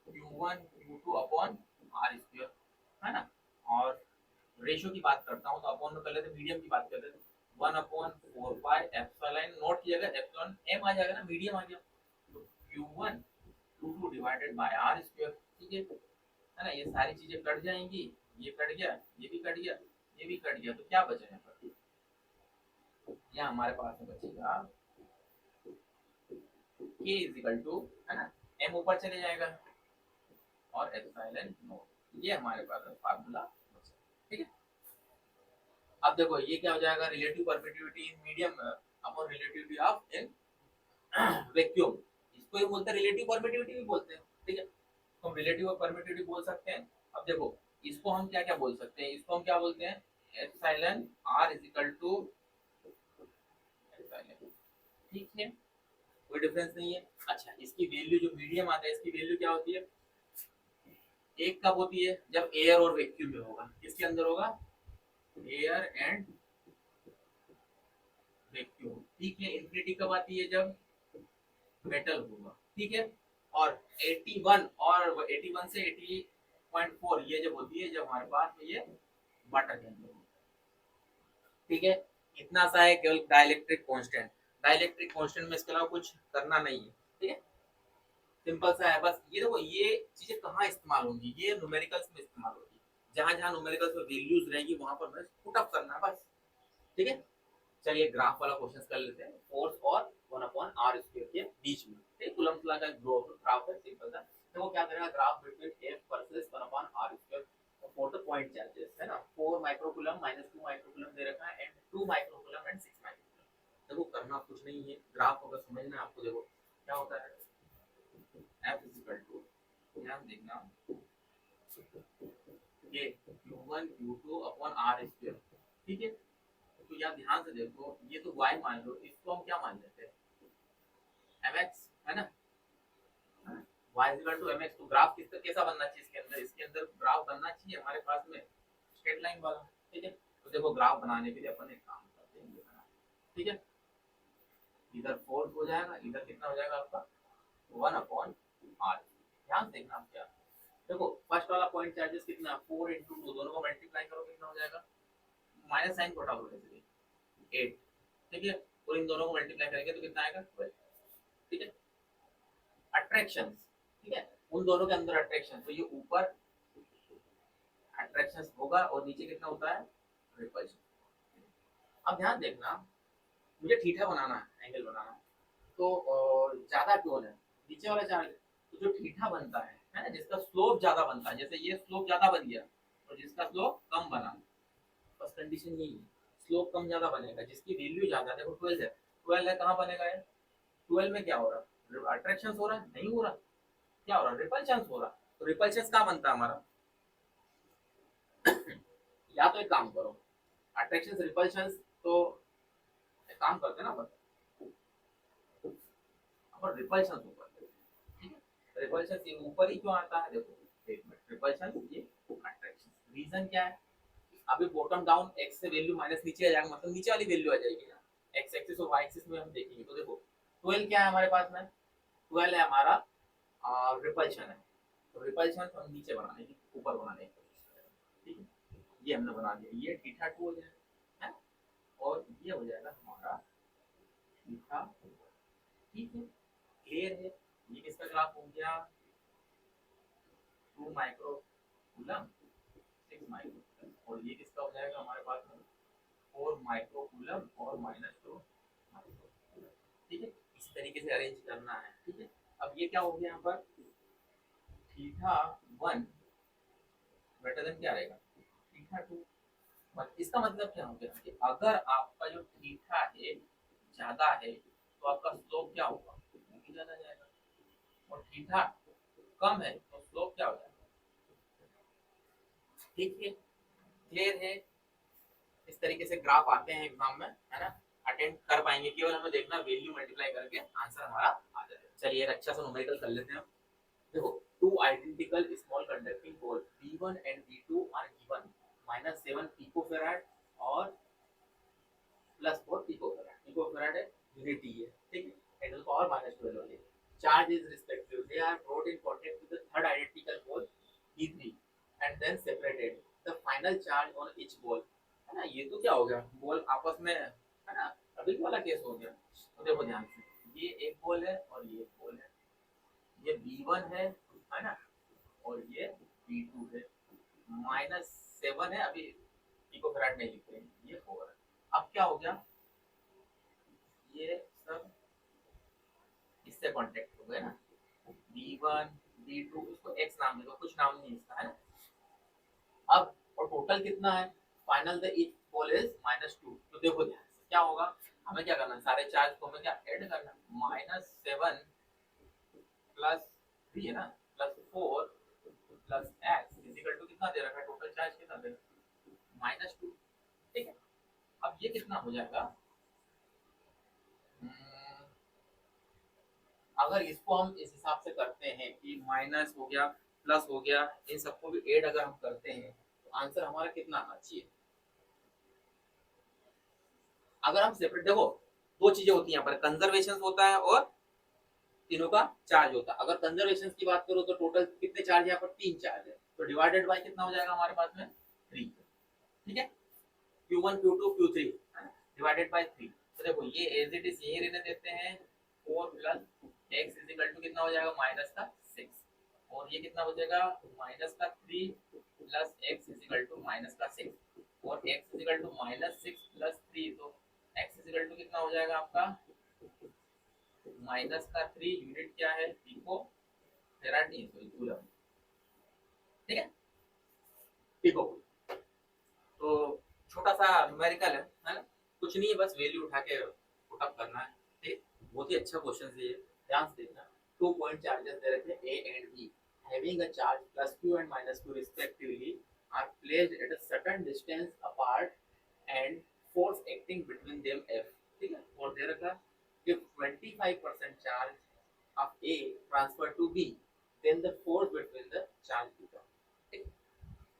Q1 Q2 upon R square, है ना। और रेशियो की बात करता हूँ तो अपॉन में कर लेते, मीडियम की बात करते हैं 1/4 पाई एप्सिलॉन नॉट की जगह एप्सिलॉन एम आ जाएगा ना, मीडियम आ गया, तो Q1 Q2 divided bye are square, ठीक है ना। ये सारी चीजें कट जाएंगी, ये कट गया, ये भी कट गया, ये भी कट गया, तो क्या बचेगा यहाँ पर, यहाँ हमारे पास में बचेगा K इज इक्वल टू, है ना, M ऊपर चले जाएगा और एप्सिलॉन नॉट, ये हमारे पास फार्मूला, ठीक है। अब देखो ये क्या हो जाएगा, relative permittivity in medium upon relativity of in vacuum, इसको ये बोलते हैं रिलेटिव परमिटिविटी भी बोलते हैं, ठीक है, तो हम रिलेटिव परमिटिविटी बोल सकते हैं। अब देखो इसको हम क्या क्या बोल सकते हैं, इसको हम क्या बोलते हैं, epsilon R is equal to epsilon, ठीक है, कोई डिफरेंस नहीं है। अच्छा इसकी वैल्यू जो मीडियम आता है इसकी वैल्यू क्या होती है, एक कब होती है, जब एयर और वैक्यूम में होगा, किसके अंदर होगा, एयर एंड वैक्यूम, ठीक है। इंफिनिटी कब आती है, जब मेटल होगा, ठीक है। और 81 और 81 से 80.4 ये जब होती है, जब हमारे पास में ये वाटर के अंदर होगा, ठीक है। इतना सा है केवल डाइलेक्ट्रिक कांस्टेंट, डाइलेक्ट्रिक कांस्टेंट में इसके अलावा कुछ करना नहीं है, ठीक है, सिंपल सा है बस। ये देखो ये चीजें कहाँ इस्तेमाल होंगी, ये न्यूमेरिकल्स में इस्तेमाल होगी, जहां जहां न्यूमेरिकल्स में वैल्यूज रहेगी वहां पर मैं पुट अप करना है बस, ठीक है। चलिए ग्राफ वाला क्वेश्चन कर लेते हैं, फोर्स और 1/r स्क्वायर के बीच में, ठीक, कूलम्ब लॉ का ग्राफ है सिंपल सा। तो वो क्या करेगा, graph between F versus 1/r square for the point charges, है ना, 4 माइक्रोकूलम -2 माइक्रोकूलम दे रखा है एंड 2 माइक्रोकूलम एंड 6 माइक्रोकूलम। देखो करना कुछ नहीं है, ग्राफ अगर समझना है आपको, देखो क्या होता है, F इज इक्वल टू, ध्यान देखना, ये Q1 Q2 upon R square, ठीक है। तो यहाँ ध्यान से देखो ये तो y मान लो, इसको हम क्या मान लेते हैं, mx, है ना, y is equal to mx। तो ग्राफ किसका कैसा बनना चाहिए, इसके अंदर ग्राफ बनना चाहिए हमारे पास में स्ट्रेट लाइन वाला, ठीक है। तो देखो ग्राफ बनाने के लिए अपन एक काम करते हैं, ठीक है, इधर फोर्स हो जाएगा, इधर कितना हो जाएगा आपका 1/r। ध्यान देखना आप क्या, देखो फर्स्ट वाला पॉइंट चार्जेस कितना, 4 × 2, दोनों को मल्टीप्लाई करो कितना हो जाएगा, माइनस साइन को हटा दो, 8, ठीक है, और इन दोनों को मल्टीप्लाई करेंगे तो कितना आएगा 12, ठीक है। अट्रैक्शन, ठीक है, उन दोनों के अंदर अट्रैक्शन, तो ये ऊपर अट्रैक्शन होगा और नीचे कितना होता है, रिपल्शन। अब ध्यान देखना, मुझे थीटा बनाना है, एंगल बनाना है, तो ज्यादा क्यों है नीचे वाला चार्ज, तो जो थीटा बनता है ना, जिसका स्लोप ज्यादा बनता है, जैसे ये स्लोप ज्यादा बन गया और जिसका स्लोप कम बना, बस कंडीशन यही है, स्लोप कम ज्यादा बनेगा, जिसकी वैल्यू ज्यादा, देखो 12 है, 12 है, कहाँ बनेगा ये, 12 में क्या हो रहा, अट्रैक्शन हो रहा है, नहीं हो रहा, क्या हो रहा, रिपल्शन हो रहा, तो रिपल्शन कहाँ बनता है हमारा, या तो एक काम करो, अट्रैक्शन रिपल्शन, तो एक काम करते हैं ना अपन रिपल्शन ऊपर, ठीक है, रिपल्शन ये ऊपर ही क्यों आता है, देखो एक मिनट, रिपल्शन ये अट्रैक्शन, रीजन क्या है, अभी बॉटम डाउन एक्स से वैल्यू माइनस नीचे आ जाएगा, मतलब नीचे वाली वैल्यू आ जाएगी ना, एक्स एक्सिस और वाई एक्सिस में हम देखेंगे, तो देखो 12 क्या है हमारे पास में, 12 है हमारा रिपल्शन है, तो रिपल्शन हम नीचे बनाने की, ऊपर बनाने की कोशिश करेंगे, ठीक है, ये हमने बना दिया, ये थीटा 2 हो जाएगा, है, और ये हो जाएगा हमारा थीटा, ठीक है, क्लियर है। ये किसका ग्राफ हो गया, 2 माइक्रोकूलम 6 माइक्रोकूलम, और ये किसका हो जाएगा हमारे पास में 4 माइक्रोकूलम और -2 माइक्रोकूलम, ठीक है, इस तरीके से अरेंज करना है, ठीक है। अब ये क्या हो गया यहाँ पर, थीटा 1 बेटर देन क्या रहेगा, थीटा 2, इसका मतलब क्या हो गया कि अगर आपका जो थीटा है ज्यादा है तो आपका स्लोप क्या होगा, ज्यादा जाएगा, और थीटा कम है तो स्लोप क्या हो जाएगा। ठीक है, क्लियर है। इस तरीके से ग्राफ आते हैं एग्जाम में, है ना, अटेंड कर पाएंगे, केवल हमें देखना वैल्यू मल्टीप्लाई करके आंसर हमारा आ जाएगा। चलिए एक अच्छा सा न्यूमेरिकल कर लेते हैं। देखो, two identical small conducting pole V1 and V2 are given -7 picofarad और +4 पिकोफैराड। पिकोफैराड है, यूनिटी है, ठीक है, 10 पावर -12 वाली। Charge is respective, they are brought in contact with the third identical pole E3 and then separated. The final charge on each ball, है ना, ये तो क्या हो गया, बॉल आपस में, है ना, अभी वाला केस हो गया। तो देखो ध्यान से, ये एक बॉल है और ये एक बॉल है, ये V1 है ना, और ये V2 है, -7 है, अभी पिकोफैराड नहीं लिख रहे हैं, ये 4 है। अब क्या हो गया, ये सब इससे कांटेक्ट हो गए ना, V1 V2, इसको X नाम दे दो, कुछ नाम नहीं इसका, है ना। अब और टोटल कितना है, final the each ball is -2। तो देखो ध्यान से क्या होगा, हमें क्या करना है, सारे चार्ज को हमें क्या ऐड करना, -7 +3 है ना, +4 +x इक्वल टू कितना दे रखा है, टोटल चार्ज कितना दे रखा है, -2। ठीक है, अब ये कितना हो जाएगा, अगर इसको हम इस हिसाब से करते हैं कि माइनस हो गया प्लस हो गया, इन सबको भी ऐड अगर हम करते हैं तो आंसर हमारा कितना आना चाहिए। अगर हम सेपरेट, देखो दो चीजें होती हैं यहाँ पर, कंजर्वेशन होता है और तीनों का चार्ज होता है। अगर कंजर्वेशन की बात करो तो टोटल कितने चार्ज यहाँ पर, 3 चार्ज है, तो डिवाइडेड बाय कितना हो जाएगा हमारे पास में 3। ठीक है, Q1 Q2 Q3 divided by 3। तो देखो ये एज इट इज यही रहने देते हैं, 4 + x इक्वल टू कितना हो जाएगा, -6, और ये कितना हो जाएगा, -3 + x इक्वल टू -6, और x इक्वल टू -6 + 3, तो x इक्वल टू कितना हो जाएगा आपका -3। यूनिट क्या है, पिको फैराड नहीं, सॉरी कूलम। ठीक है, पिको। तो छोटा सा न्यूमेरिकल है ना, कुछ नहीं है, बस वैल्यू उठा के पुट अप करना है। ठीक, बहुत ही अच्छा क्वेश्चन है ये, ध्यान से देखना। 2 पॉइंट चार्जेस दे रखे A and B having a charge +Q and -Q respectively are placed at a certain distance apart and force acting between them F। ठीक है, और दे रखा if 25% charge of A transferred to B then the force between the charge become। ठीक,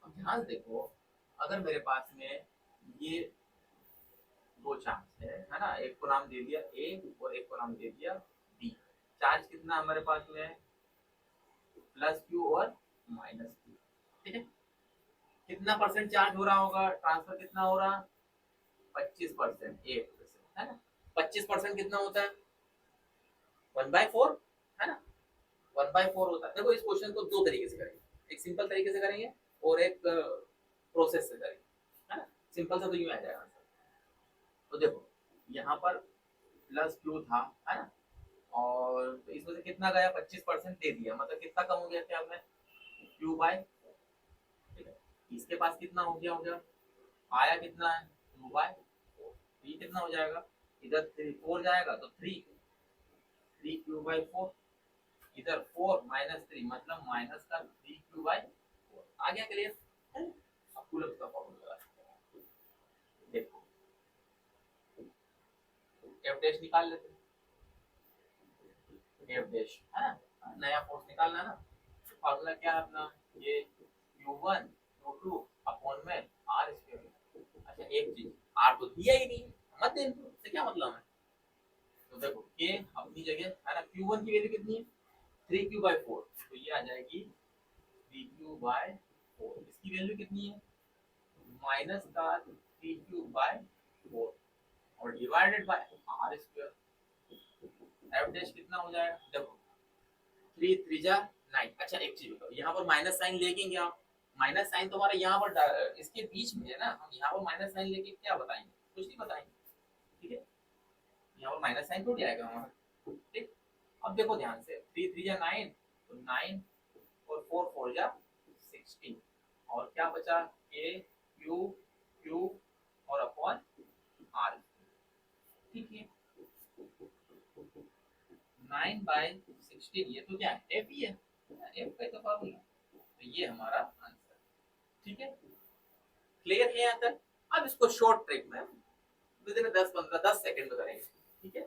अब ध्यान देखो, अगर मेरे पास में ये दो चार्ज है ना, एक को नाम दे दिया A और एक को नाम दे दिया B। चार्ज कितना हमारे पास में, +Q और -Q। ठीक है, कितना परसेंट चार्ज हो रहा होगा, ट्रांसफर कितना हो रहा, 25%, 8%, है ना। 25% कितना होता है, 1/4, है ना, 1/4 होता है। देखो इस क्वेश्चन को दो तरीके से करेंगे, एक सिंपल तरीके से करेंगे और एक प्रोसेस से करेंगे, है ना। सिंपल सा तो यूं आ जाएगा आंसर। तो देखो यहाँ पर +Q था, है ना, और तो इसमें से कितना गया, 25% दे दिया, मतलब कितना कम हो गया क्या में, Q/, ठीक है। इसके पास कितना हो गया, आया कितना है, 2/4। ये कितना हो जाएगा, इधर 4 जाएगा तो 3Q/4, इधर 4 -3 मतलब -3Q/4 आ गया, क्लियर। अब कूलम्ब का फॉर्मूला देखो, F डैश निकाल लेते हैं, F डैश, है ना, नया फोर्स निकालना ना। फॉर्मूला क्या है अपना, ये Q1 Q2 अपॉन में R²। अच्छा एक चीज, R तो दिया ही नहीं, मत दे, इससे क्या मतलब है। तो देखो K अपनी जगह, है ना, Q1 की वैल्यू कितनी है, 3Q/4, तो ये आ जाएगी 3Q/4। इसकी वैल्यू कितनी है, -3Q/4 और divided by R²। F dash कितना हो जाएगा, देखो 3 3 जा 9। अच्छा एक चीज बताओ, यहाँ पर माइनस साइन लेके क्या, माइनस साइन तो हमारा यहाँ पर इसके बीच में है ना, हम यहाँ पर माइनस साइन लेके क्या बताएंगे, कुछ नहीं बताएंगे। ठीक है, यहाँ पर माइनस साइन टूट जाएगा हमारा। ठीक, अब देखो ध्यान से, 3 3 जा 9, तो 9 और 4 4 जा 16, और क्या बचा, K Q Q और अपॉन R। ठीक है, 9/16, ये तो क्या है, एफ ही है, एफ का ही तो फॉर्मूला, तो ये हमारा आंसर। ठीक है, क्लियर है यहाँ तक। अब इसको शॉर्ट ट्रिक में विद इन 10 15 10 सेकंड में करेंगे। ठीक है,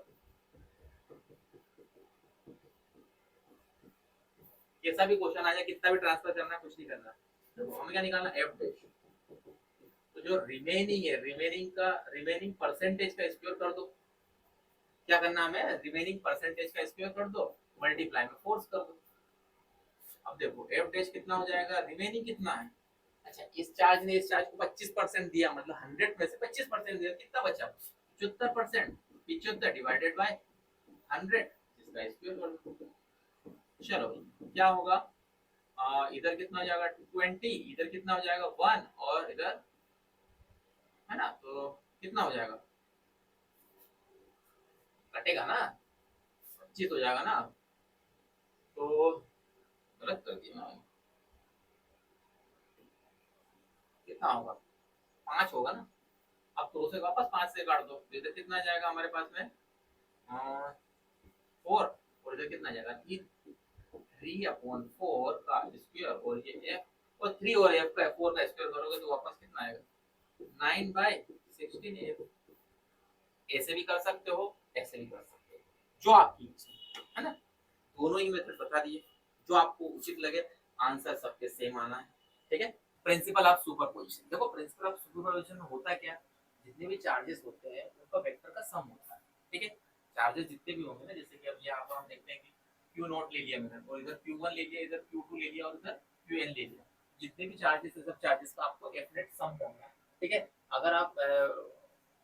कैसा भी क्वेश्चन आ जाए, कितना भी ट्रांसफर करना है, कुछ नहीं करना। देखो हमें क्या निकालना, एफ डैश, तो जो रिमेनिंग है, रिमेनिंग परसेंटेज का स्क्वायर कर दो। क्या करना हमें, रिमेनिंग परसेंटेज का स्क्वायर कर दो, मल्टीप्लाई में फोर्स कर दो। अब देखो एफ डैश कितना हो जाएगा, रिमेनिंग कितना है, अच्छा इस चार्ज ने इस चार्ज को 25% दिया, मतलब 100 में से 25% दिया, कितना बचा, 75%। 75 डिवाइडेड बाय 100, इसका स्क्वायर कर दो। चलो क्या होगा, इधर कितना हो जाएगा 20, इधर कितना हो जाएगा 1, और इधर है ना, तो कितना हो जाएगा, कटेगा ना, 25 हो जाएगा ना, तो गलत कर दिया ना, कितना होगा 5 होगा ना। अब 2 से वापस 5 से काट दो, तो इधर कितना जाएगा हमारे पास में 4, और इधर कितना जाएगा 3, 3/4 का स्क्वायर, और ये एफ, और 3 और एफ का 4 का स्क्वायर करोगे तो वापस कितना आएगा 9/16। ऐसे भी कर सकते हो, ऐसे भी कर सकते हो, जो आपकी इच्छा है ना, दोनों ही मेथड बता दिए, जो आपको उचित लगे। आंसर सबके सेम आना है। ठीक है, प्रिंसिपल ऑफ सुपरपोजिशन, देखो प्रिंसिपल ऑफ सुपरपोजिशन में होता क्या, जितने भी चार्जेस होते हैं उनका वेक्टर का सम होता है। ठीक है, चार्जेस जितने भी होंगे ना, जैसे कि अब यहाँ पर हम देखते हैं कि क्यू नॉट ले लिया मैंने, और इधर Q1 ले लिया, इधर Q2 ले लिया, और इधर Qn ले लिया, जितने भी चार्जेस है सब चार्जेस का आपको एफ नेट सम करना है। ठीक है, अगर आप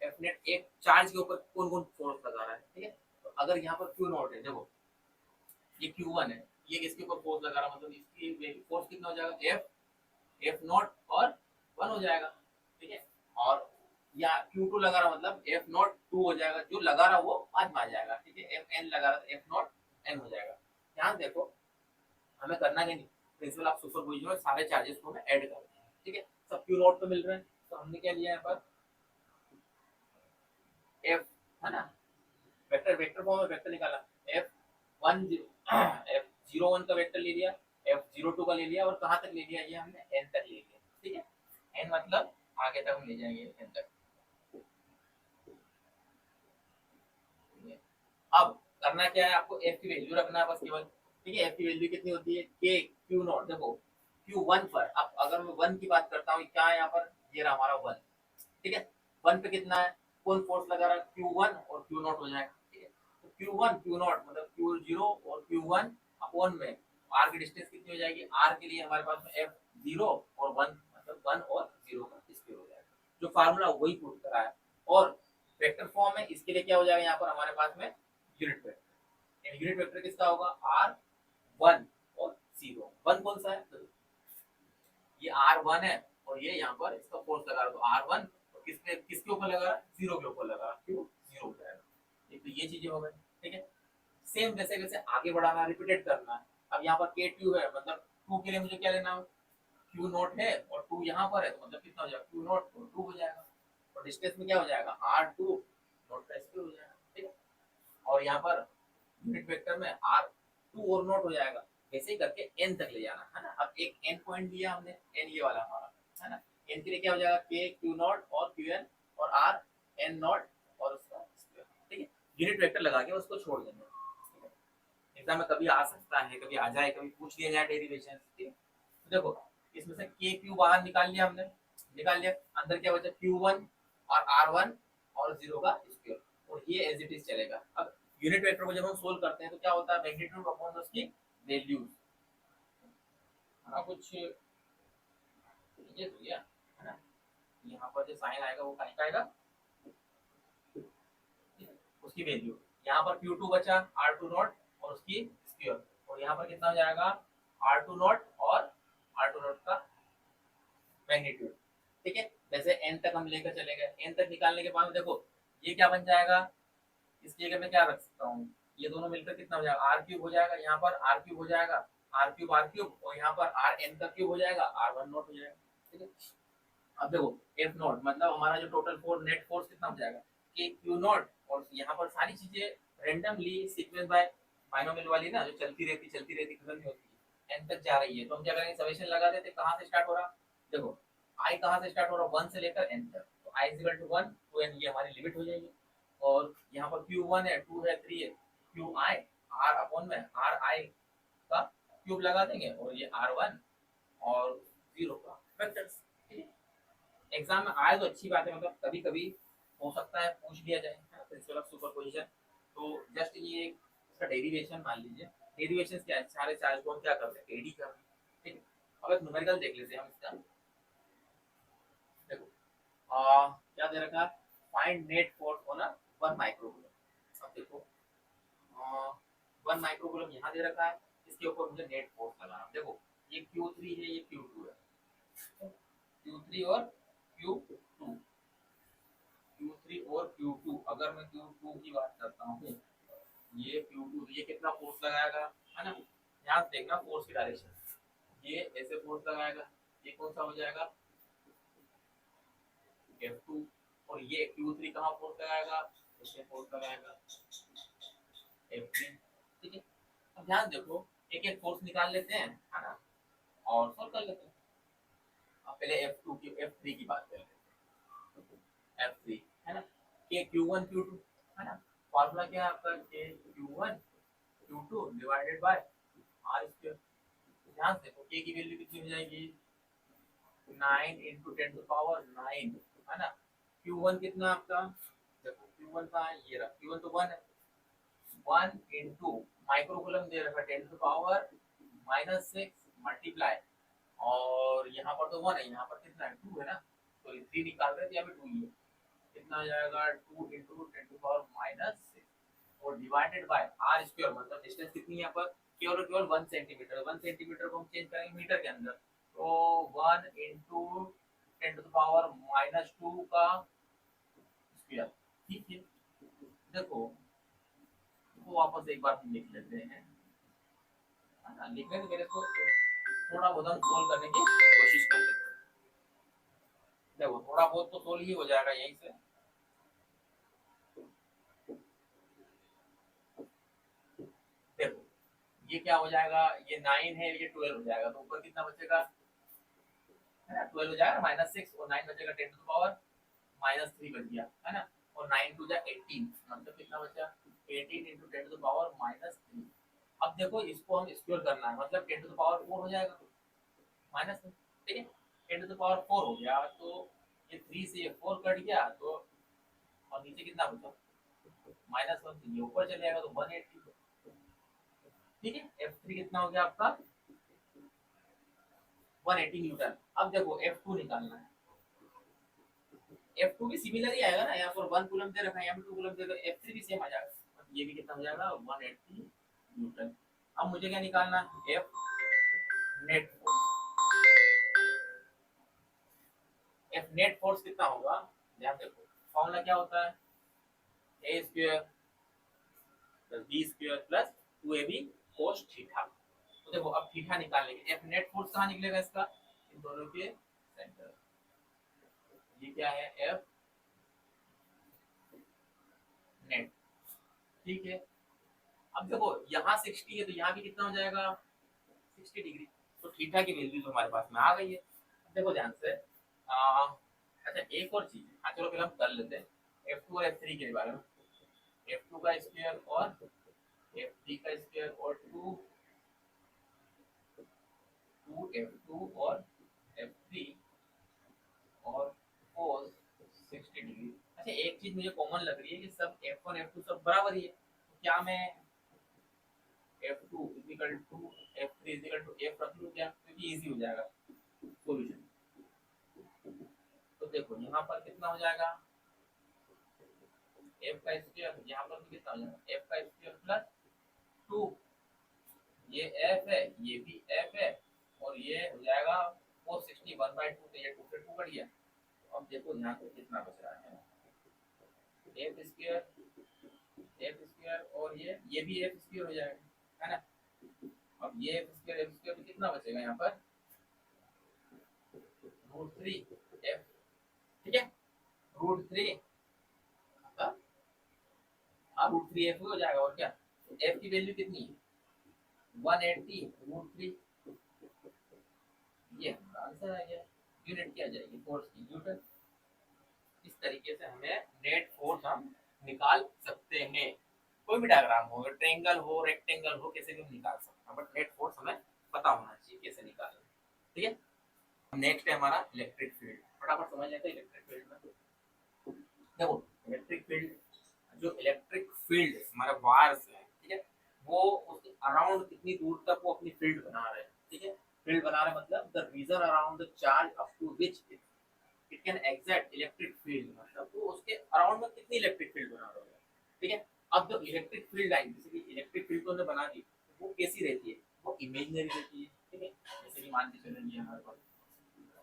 एफ नेट एक चार्ज के ऊपर कौन कौन फोर्स लगा रहा है, ठीक है, तो अगर यहाँ पर क्यू नॉट है, देखो ये Q1 है, ये किसके ऊपर फोर्स लगा रहा है, मतलब इसकी फोर्स कितना हो जाएगा, एफ नॉट और 1 हो जाएगा। ठीक है, और या Q2 लगा रहा मतलब एफ नॉट 2 हो जाएगा, जो लगा रहा वो 5 में आ जाएगा। ठीक है, एफ एन लगा रहा एफ नॉट एन हो जाएगा। ध्यान देखो, हमें करना क्या नहीं, प्रिंसिपल ऑफ सुपरपोजिशन में सारे चार्जेस को हमें ऐड करना है। ठीक है, सब Q नॉट पे मिल रहे हैं, तो हमने क्या लिया यहाँ पर एफ, है ना, वेक्टर वेक्टर फॉर्म में वेक्टर निकाला, एफ 1 एफ 01 का वेक्टर ले लिया, एफ 02 का ले लिया, और कहाँ तक ले लिया, ये हमने एन तक ले लिया। ठीक है, एन मतलब आगे तक हम ले जाएंगे एन तक। अब करना क्या है, आपको एफ की वैल्यू रखना है बस केवल। ठीक है, एफ की वैल्यू कितनी होती है, के क्यू नॉट, देखो Q1 पर, अब अगर मैं 1 की बात करता हूँ, क्या है यहाँ पर, ये रहा हमारा 1। ठीक है, 1 पे कितना है, कौन फोर्स लगा रहा है, Q1 और Q नॉट हो जाएगा। ठीक है, तो Q1 Q नॉट मतलब Q0 और Q1 अपॉन में आर की डिस्टेंस कितनी हो जाएगी, आर के लिए हमारे पास में F0 और 1 मतलब 1 और 0 का स्क्वायर हो जाएगा, जो फार्मूला वही पुट करा है। और वेक्टर फॉर्म है, इसके लिए क्या हो जाएगा, यहाँ पर हमारे पास में यूनिट वेक्टर, यूनिट वेक्टर किसका होगा, R1 और 0। 1 कौन सा है, तो ये R1 है, और ये यहाँ पर इसका फोर्स लगा रहा, तो R1 किसके ऊपर लगा रहा, 0 के ऊपर लगा रहा, क्यों 0 हो जाएगा। एक तो ये चीजें हो गई। ठीक है, सेम वैसे वैसे आगे बढ़ाना, रिपीटेड करना है। अब यहाँ पर K2 है, मतलब 2 के लिए मुझे क्या लेना है, Q नॉट है और 2 यहाँ पर है, तो मतलब कितना हो जाएगा, Q नॉट और 2 हो जाएगा, और डिस्टेंस में क्या हो जाएगा, R2 नॉट का स्क्वायर हो जाएगा। ठीक है, और यहाँ पर यूनिट वेक्टर में R2 और नॉट हो जाएगा। ऐसे ही करके n तक ले जाना है ना। अब एक n पॉइंट दिया हमने, n ये वाला हमारा है ना, n के लिए क्या हो जाएगा, k q नॉट और qn और r n नॉट और उसका स्क्वायर। ठीक है, यूनिट वेक्टर लगा के उसको छोड़ देंगे। एग्जाम में कभी आ सकता है, कभी आ जाए, कभी पूछ लिया जाए डेरिवेशन। ठीक है, तो देखो इसमें से k q बाहर निकाल लिया हमने, निकाल लिया, अंदर क्या बचा Q1 और R1 और 0 का स्क्वायर, और ये एज इट इज चलेगा। अब यूनिट वेक्टर को जब हम सोल्व करते हैं तो क्या होता है, मैग्नीट्यूड अपॉन उसकी वैल्यूज, हाँ कुछ ये तो गया है ना, यहाँ पर जो साइन आएगा वो कहीं का आएगा, उसकी वैल्यू, यहाँ पर Q2 बचा R2 नॉट और उसकी स्क्वायर, और यहाँ पर कितना हो जाएगा R2 नॉट और R2 नॉट का मैग्नीट्यूड। ठीक है, वैसे n तक हम लेकर चले गए, n तक निकालने के बाद देखो ये क्या बन जाएगा, इसकी जगह मैं क्या रख सकता हूँ, ये दोनों मिलकर कितना हो जाएगा, आर क्यूब हो जाएगा, यहाँ पर आर क्यूब हो जाएगा, आर क्यूब, और यहाँ पर आर एन का क्यूब हो जाएगा, R1 नॉट हो जाएगा। ठीक है, अब देखो एफ नॉट मतलब हमारा जो टोटल फोर्स, नेट फोर्स कितना हो जाएगा, के क्यू नॉट, और यहाँ पर सारी चीजें रेंडमली सीक्वेंस बाय बाइनोमियल वाली ना, जो चलती रहती खत्म नहीं होती, एन तक जा रही है, तो हम क्या करेंगे, समेशन लगा देते, कहाँ से स्टार्ट हो रहा, देखो आई कहाँ से स्टार्ट हो रहा, 1 से लेकर n तक, तो i is equal to 1 to n, ये हमारी लिमिट हो जाएगी। और यहाँ पर q1 है, 2 है, 3 है, qi r अपॉन में ri का क्यूब लगा देंगे, और ये r1 और 0 का वेक्टर्स। एग्जाम में आए तो अच्छी बात है, मतलब कभी कभी हो सकता है पूछ लिया जाए, प्रिंसिपल ऑफ सुपरपोजिशन। तो जस्ट ये एक इसका डेरिवेशन मान लीजिए, डेरिवेशन क्या है, सारे चार्ज को हम क्या कर रहे हैं, एडी कर रहे हैं, ठीक है। अब एक न्यूमेरिकल देख लेते हैं हम इसका, देखो क्या दे रखा है, find net force on 1 microcoulomb. अब देखो 1 माइक्रोकूलम यहाँ दे रखा है, इसके ऊपर मुझे नेट फोर्स लगाना। देखो ये Q3 है, ये Q2 है, Q3 और Q2, Q3 और Q2, अगर मैं Q2 की बात करता हूँ, ये Q2, ये कितना फोर्स लगाएगा, है ना, यहाँ से देखना फोर्स की डायरेक्शन, ये ऐसे फोर्स लगाएगा, ये कौन सा हो जाएगा F2, और ये Q3 कहाँ फोर्स लगाएगा, ऐसे फोर्स लगाएगा F3, ठीक है। अब ध्यान देखो, एक एक फोर्स निकाल लेते हैं, है ना, और सॉल्व कर लेते हैं। अब पहले F2 की F3 की बात कर लेते हैं, F3 है ना, के Q1 Q2, है ना, फार्मूला क्या है आपका, के Q1 Q2 divided by R square. ध्यान से देखो के की वैल्यू कितनी हो जाएगी, 9 into 10 to power 9, है ना। Q1 कितना आपका, देखो Q1 का ये रहा, Q1 तो 1 है, 1 into माइक्रोकूलम दे रखा 10 to power -6 मल्टीप्लाई, और यहाँ पर तो 1 है, यहाँ पर कितना है 2 है ना, तो ये 3 निकाल रहे थे, यहाँ पे 2 ही है, कितना आ जाएगा 2 into 10 to power -6, और डिवाइडेड बाय आर स्क्वायर, मतलब डिस्टेंस कितनी है यहाँ पर, केवल और केवल 1 सेंटीमीटर, 1 सेंटीमीटर को हम चेंज करेंगे मीटर के अंदर, तो 1 into 10 to the power -2 का स्क्वायर, ठीक है। देखो तो वापस एक बार हम लिख लेते हैं, है ना, लिखने से मेरे को थोड़ा बहुत हम सोल्व करने की कोशिश कर लेते हैं। देखो थोड़ा बहुत तो सोल्व ही हो जाएगा यहीं से, देखो ये क्या हो जाएगा, ये 9 है, ये 12 हो जाएगा, तो ऊपर कितना बचेगा, है ना, 12 हो जाएगा, -6 और 9 बचेगा 10 टू पावर -3 बच गया, है ना, और 9 टू जा 18, मतलब कितना बचा 18 into 10 टू पावर -3। अब देखो इसको हम स्क्वायर करना है, मतलब 10 टू पावर 4 हो जाएगा, माइनस, ठीक है, 10 टू पावर 4 हो गया, तो ये 3 से ये 4 कट गया, तो और नीचे कितना बचा -1, से ये ऊपर चले जाएगा, तो 180, ठीक है। F3 कितना हो गया आपका 180 न्यूटन। अब देखो F2 निकालना है, F2 भी सिमिलर ही आएगा ना, यहाँ पर 1 कूलम दे रखा है, यहाँ पर 2 कूलम दे रखा है, F3 भी सेम आ जाएगा, ये भी कितना हो जाएगा 180 न्यूटन। अब मुझे क्या निकालना है, F net force, F net force कितना होगा, ध्यान देखो फॉर्मूला क्या होता है, a square plus b square plus 2ab cos theta. तो देखो अब थीटा निकालने के, F नेट फोर्स कहाँ निकलेगा इसका, इन दोनों के सेंटर, ये क्या है F नेट, ठीक है। अब देखो यहाँ 60 है, तो यहाँ भी कितना हो जाएगा 60 डिग्री, तो थीटा की वैल्यू तो हमारे पास में आ गई है। अब देखो ध्यान से, अच्छा एक और चीज, हाँ चलो फिर हम कर लेते हैं F2 और F3 के बारे में, F2 का स्क्वायर और F3 का स्क्वायर, और 2F2 और F3 और cos 60 डिग्री। अच्छा एक चीज मुझे कॉमन लग रही है कि सब F1 F2 सब बराबर ही है, तो क्या मैं F2 equal to F3 equal to F रख लूं क्या, क्योंकि इजी हो जाएगा सॉल्यूशन। तो देखो यहाँ पर कितना हो जाएगा F का स्क्वायर, यहाँ पर भी कितना हो जाएगा F का स्क्वायर प्लस 2, ये F है, ये भी F है, और ये हो जाएगा 460 1/2, तो ये 2 से 2 कट गया। तो अब देखो यहाँ पे कितना बच रहा है, F स्क्वायर और ये भी F स्क्वायर हो जाएगा, है ना। अब ये F स्क्वायर तो कितना बचेगा यहाँ पर √3F, ठीक है, √3 √3F हो जाएगा, और क्या एफ की वैल्यू कितनी है 180√3, ये हमारा आंसर आ गया। यूनिट क्या जाएगी फोर्स की न्यूटन। इस तरीके से हमें नेट फोर्स हम निकाल सकते हैं। कोई भी डायग्राम हो, ट्रायंगल हो, रेक्टेंगल हो, कैसे भी हम निकाल सकते हैं, बट नेट फोर्स हमें पता होना चाहिए कैसे निकालना। ठीक है, नेक्स्ट है हमारा इलेक्ट्रिक फील्ड। फटाफट समझ लेते हैं इलेक्ट्रिक फील्ड में। देखो इलेक्ट्रिक फील्ड, जो इलेक्ट्रिक फील्ड हमारे वायर्स है, ठीक है, वो उसके अराउंड कितनी दूर तक वो अपनी फील्ड बना रहे हैं। ठीक है, फील्ड बना रहे मतलब the region around the charge up to which it can exact electric field, मतलब वो उसके अराउंड में कितनी इलेक्ट्रिक फील्ड बना रहे हैं। ठीक है, अब जो इलेक्ट्रिक फील्ड लाइन, जैसे कि इलेक्ट्रिक फील्ड को बना दी, वो कैसी रहती है, वो इमेजिनरी रहती है। ठीक है, जैसे कि मान के चलो ये हमारे पास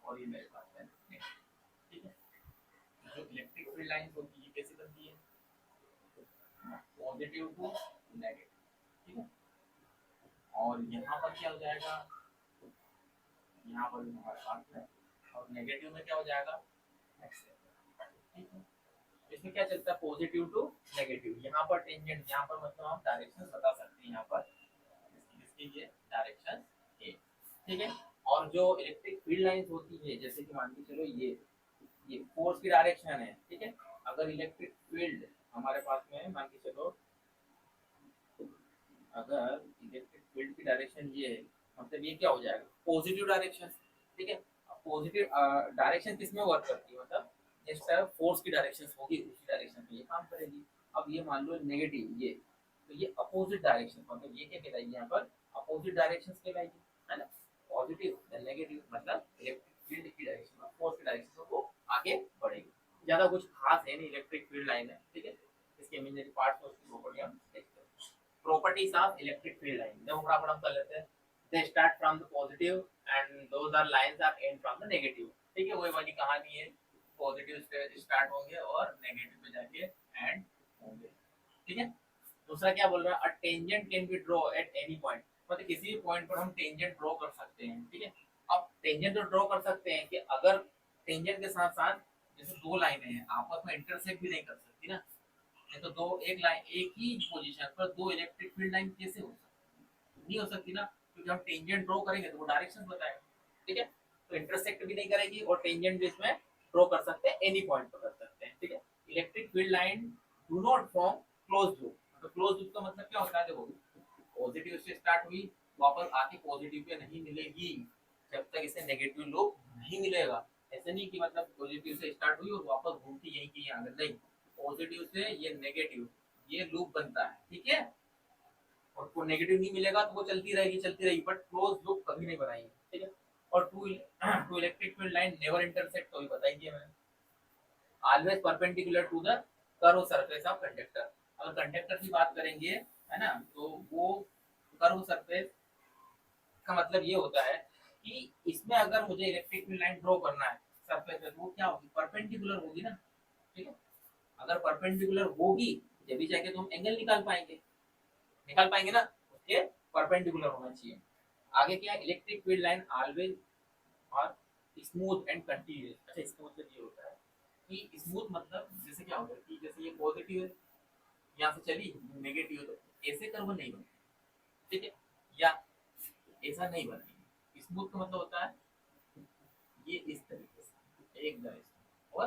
और ये मेरे पास है। ठीक है, जो इलेक्ट्रिक फील्ड लाइन होती है कैसे बनती है, पॉजिटिव टू नेगेटिव। ठीक है, और यहाँ पर क्या हो जाएगा, यहाँ पर भी हमारे पास है, और नेगेटिव में क्या हो जाएगा एक्स। ठीक है, इसमें क्या चलता है पॉजिटिव टू नेगेटिव। यहाँ पर टेंजेंट, यहाँ पर मतलब हम डायरेक्शन बता सकते हैं, यहाँ पर इसकी ये डायरेक्शन है। ठीक है, और जो इलेक्ट्रिक फील्ड लाइंस होती है, जैसे कि मान के चलो ये फोर्स की डायरेक्शन है। ठीक है, अगर इलेक्ट्रिक फील्ड हमारे पास में मान के चलो, अगर इलेक्ट्रिक फील्ड की डायरेक्शन ये है, मतलब ये क्या हो जाएगा पॉजिटिव डायरेक्शन। ठीक है, पॉजिटिव डायरेक्शन किस में वर्क करती है, मतलब जिस तरह फोर्स की डायरेक्शन होगी उसी डायरेक्शन में ये काम करेगी। अब ये मान लो नेगेटिव, ये तो ये अपोजिट डायरेक्शन, मतलब ये क्या कहलाएगी यहाँ पर अपोजिट डायरेक्शन कहलाएगी, है ना। पॉजिटिव देन नेगेटिव मतलब इलेक्ट्रिक फील्ड की डायरेक्शन फोर्स की डायरेक्शन को आगे बढ़ेगी। ज्यादा कुछ खास है नहीं इलेक्ट्रिक फील्ड लाइन है। ठीक है, इसके इमेजिनरी पार्ट को उसकी प्रॉपर्टी हम देखते हैं। properties of electric field line, देखो फटाफट हम कर लेते हैं। they start from the positive and those are lines are end from the negative। ठीक है, वही वाली कहानी है, पॉजिटिव से स्टार्ट होंगे और नेगेटिव पे जाके एंड होंगे। ठीक है, दूसरा क्या बोल रहा है, a tangent can be draw at any point, मतलब किसी भी पॉइंट पर हम टेंजेंट ड्रॉ कर सकते हैं। ठीक है, अब टेंजेंट तो ड्रॉ कर सकते हैं कि अगर टेंजेंट के साथ साथ जैसे दो लाइनें हैं आपस में इंटरसेक्ट भी नहीं कर सकती ना, नहीं तो दो एक लाइन एक ही पोजीशन पर दो इलेक्ट्रिक फील्ड लाइन कैसे हो सकती, नहीं हो सकती ना, क्योंकि हम टेंजेंट ड्रॉ करेंगे तो वो डायरेक्शन बताएगा। ठीक है, तो इंटरसेक्ट भी नहीं करेगी और टेंजेंट भी इसमें ड्रॉ कर सकते हैं, एनी पॉइंट पर कर सकते हैं। ठीक है, electric field line do not form close loop. तो क्लोज लूप का मतलब क्या होता है, देखो पॉजिटिव से स्टार्ट हुई वापस आके पॉजिटिव पे नहीं मिलेगी जब तक इसे नेगेटिव लूप नहीं मिलेगा। ऐसे नहीं कि मतलब पॉजिटिव से स्टार्ट हुई और वापस घूमती यहीं की यहाँ, नहीं, पॉजिटिव से ये नेगेटिव ये लूप बनता है। ठीक है, और को नेगेटिव नहीं मिलेगा तो वो चलती रहेगी बट क्लोज लूप कभी नहीं बनाएंगे। ठीक है, और two two electric field line never intersect, तो भी बताइए मैंने, always perpendicular to the curve surface of conductor. अगर कंडक्टर की बात करेंगे, है ना, तो वो कर्व सरफेस का मतलब ये होता है कि इसमें अगर मुझे इलेक्ट्रिक फील्ड लाइन ड्रॉ करना है सरफेस पे, तो वो क्या होगी परपेंडिकुलर होगी ना। ठीक है, अगर परपेंडिकुलर होगी जब जाके तो हम एंगल निकाल पाएंगे ना, उसके परपेंडिकुलर होना चाहिए। आगे क्या है, इलेक्ट्रिक फील्ड लाइन ऑलवेज और स्मूथ एंड कंटीन्यूअस। अच्छा, इसका मतलब ये होता है कि स्मूथ मतलब जैसे क्या होता है कि जैसे ये पॉजिटिव है यहाँ से चली नेगेटिव है, तो ऐसे कर्व नहीं बनते। ठीक है, या ऐसा नहीं बनेगी। स्मूथ का मतलब होता है ये इस तरीके से एकदम, और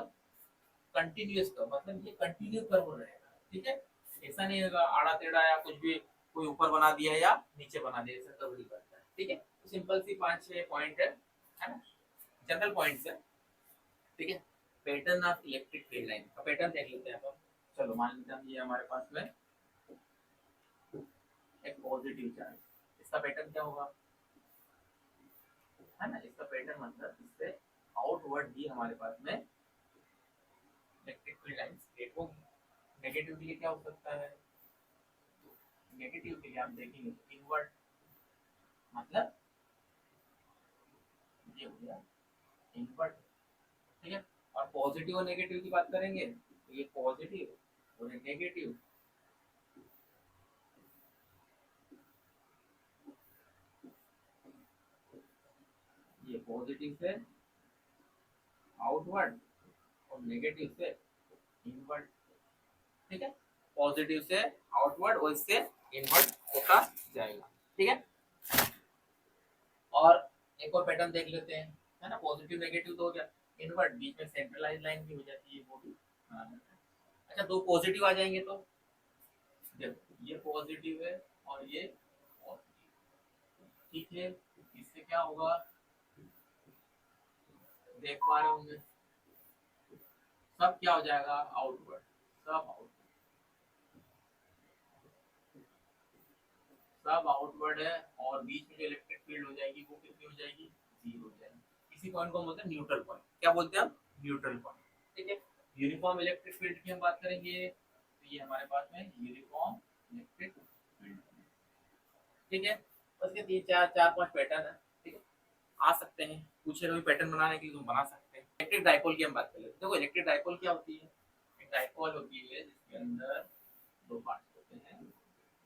कंटिन्यूअस का मतलब ये कंटिन्यू कर्व रहेगा। ठीक है, ऐसा नहीं होगा आड़ा टेढ़ा या कुछ भी कोई ऊपर बना दिया या नीचे बना दिया, ऐसा कर्व नहीं बनता है। ठीक है, तो सिंपल सी 5-6 पॉइंट है ना, जनरल पॉइंट्स है। ठीक है, pattern of electric field line का पैटर्न देख लेते हैं अपन। चलो मान लेते हैं ये हमारे पास में एक पॉजिटिव चार्ज, इसका पैटर्न क्या होगा, है ना, इसका पैटर्न मतलब इससे आउटवर्ड भी हमारे पास में इलेक्ट्रिक फील्ड लाइंस क्रिएट होगी। नेगेटिव के लिए क्या हो सकता है, नेगेटिव के लिए आप देखेंगे तो इनवर्ट, मतलब ये हो गया इनवर्ट। ठीक है, और पॉजिटिव और नेगेटिव की बात करेंगे तो ये पॉजिटिव और नेगेटिव, ये पॉजिटिव से आउटवर्ड और नेगेटिव से इनवर्ट। ठीक है, पॉजिटिव से आउटवर्ड और इससे इन्वर्ट होता जाएगा, ठीक है। और एक और पैटर्न देख लेते हैं, है ना, पॉजिटिव नेगेटिव तो हो गया, इन्वर्ट बीच में सेंट्रलाइज लाइन भी हो जाती है, वो भी बनाना है। अच्छा, दो पॉजिटिव आ जाएंगे तो देखो ये पॉजिटिव है और ये पॉजिटिव, ठीक है। इससे क्या होगा, देख पा रहे होंगे, सब क्या हो जाएगा, आउटवर्ड, सब आउटवर्ड, सब आउटवर्ड है। और बीच में जो इलेक्ट्रिक फील्ड हो जाएगी वो कितनी हो जाएगी, जीरो हो जाएगी। इसी पॉइंट को हम बोलते हैं न्यूट्रल पॉइंट। क्या बोलते हैं हम, न्यूट्रल पॉइंट, ठीक है। यूनिफॉर्म इलेक्ट्रिक फील्ड की हम बात करेंगे तो ये हमारे पास में यूनिफॉर्म इलेक्ट्रिक फील्ड, ठीक है। उसके तीन चार चार पांच पैटर्न है, ठीक है, आ सकते हैं, पूछे कभी पैटर्न बनाने के लिए तुम बना सकते हैं। इलेक्ट्रिक डाइपोल की हम बात कर लेते हैं। देखो इलेक्ट्रिक डाइपोल क्या होती है, एक डाइपोल होती है जिसके अंदर दो पार्ट्स होते हैं,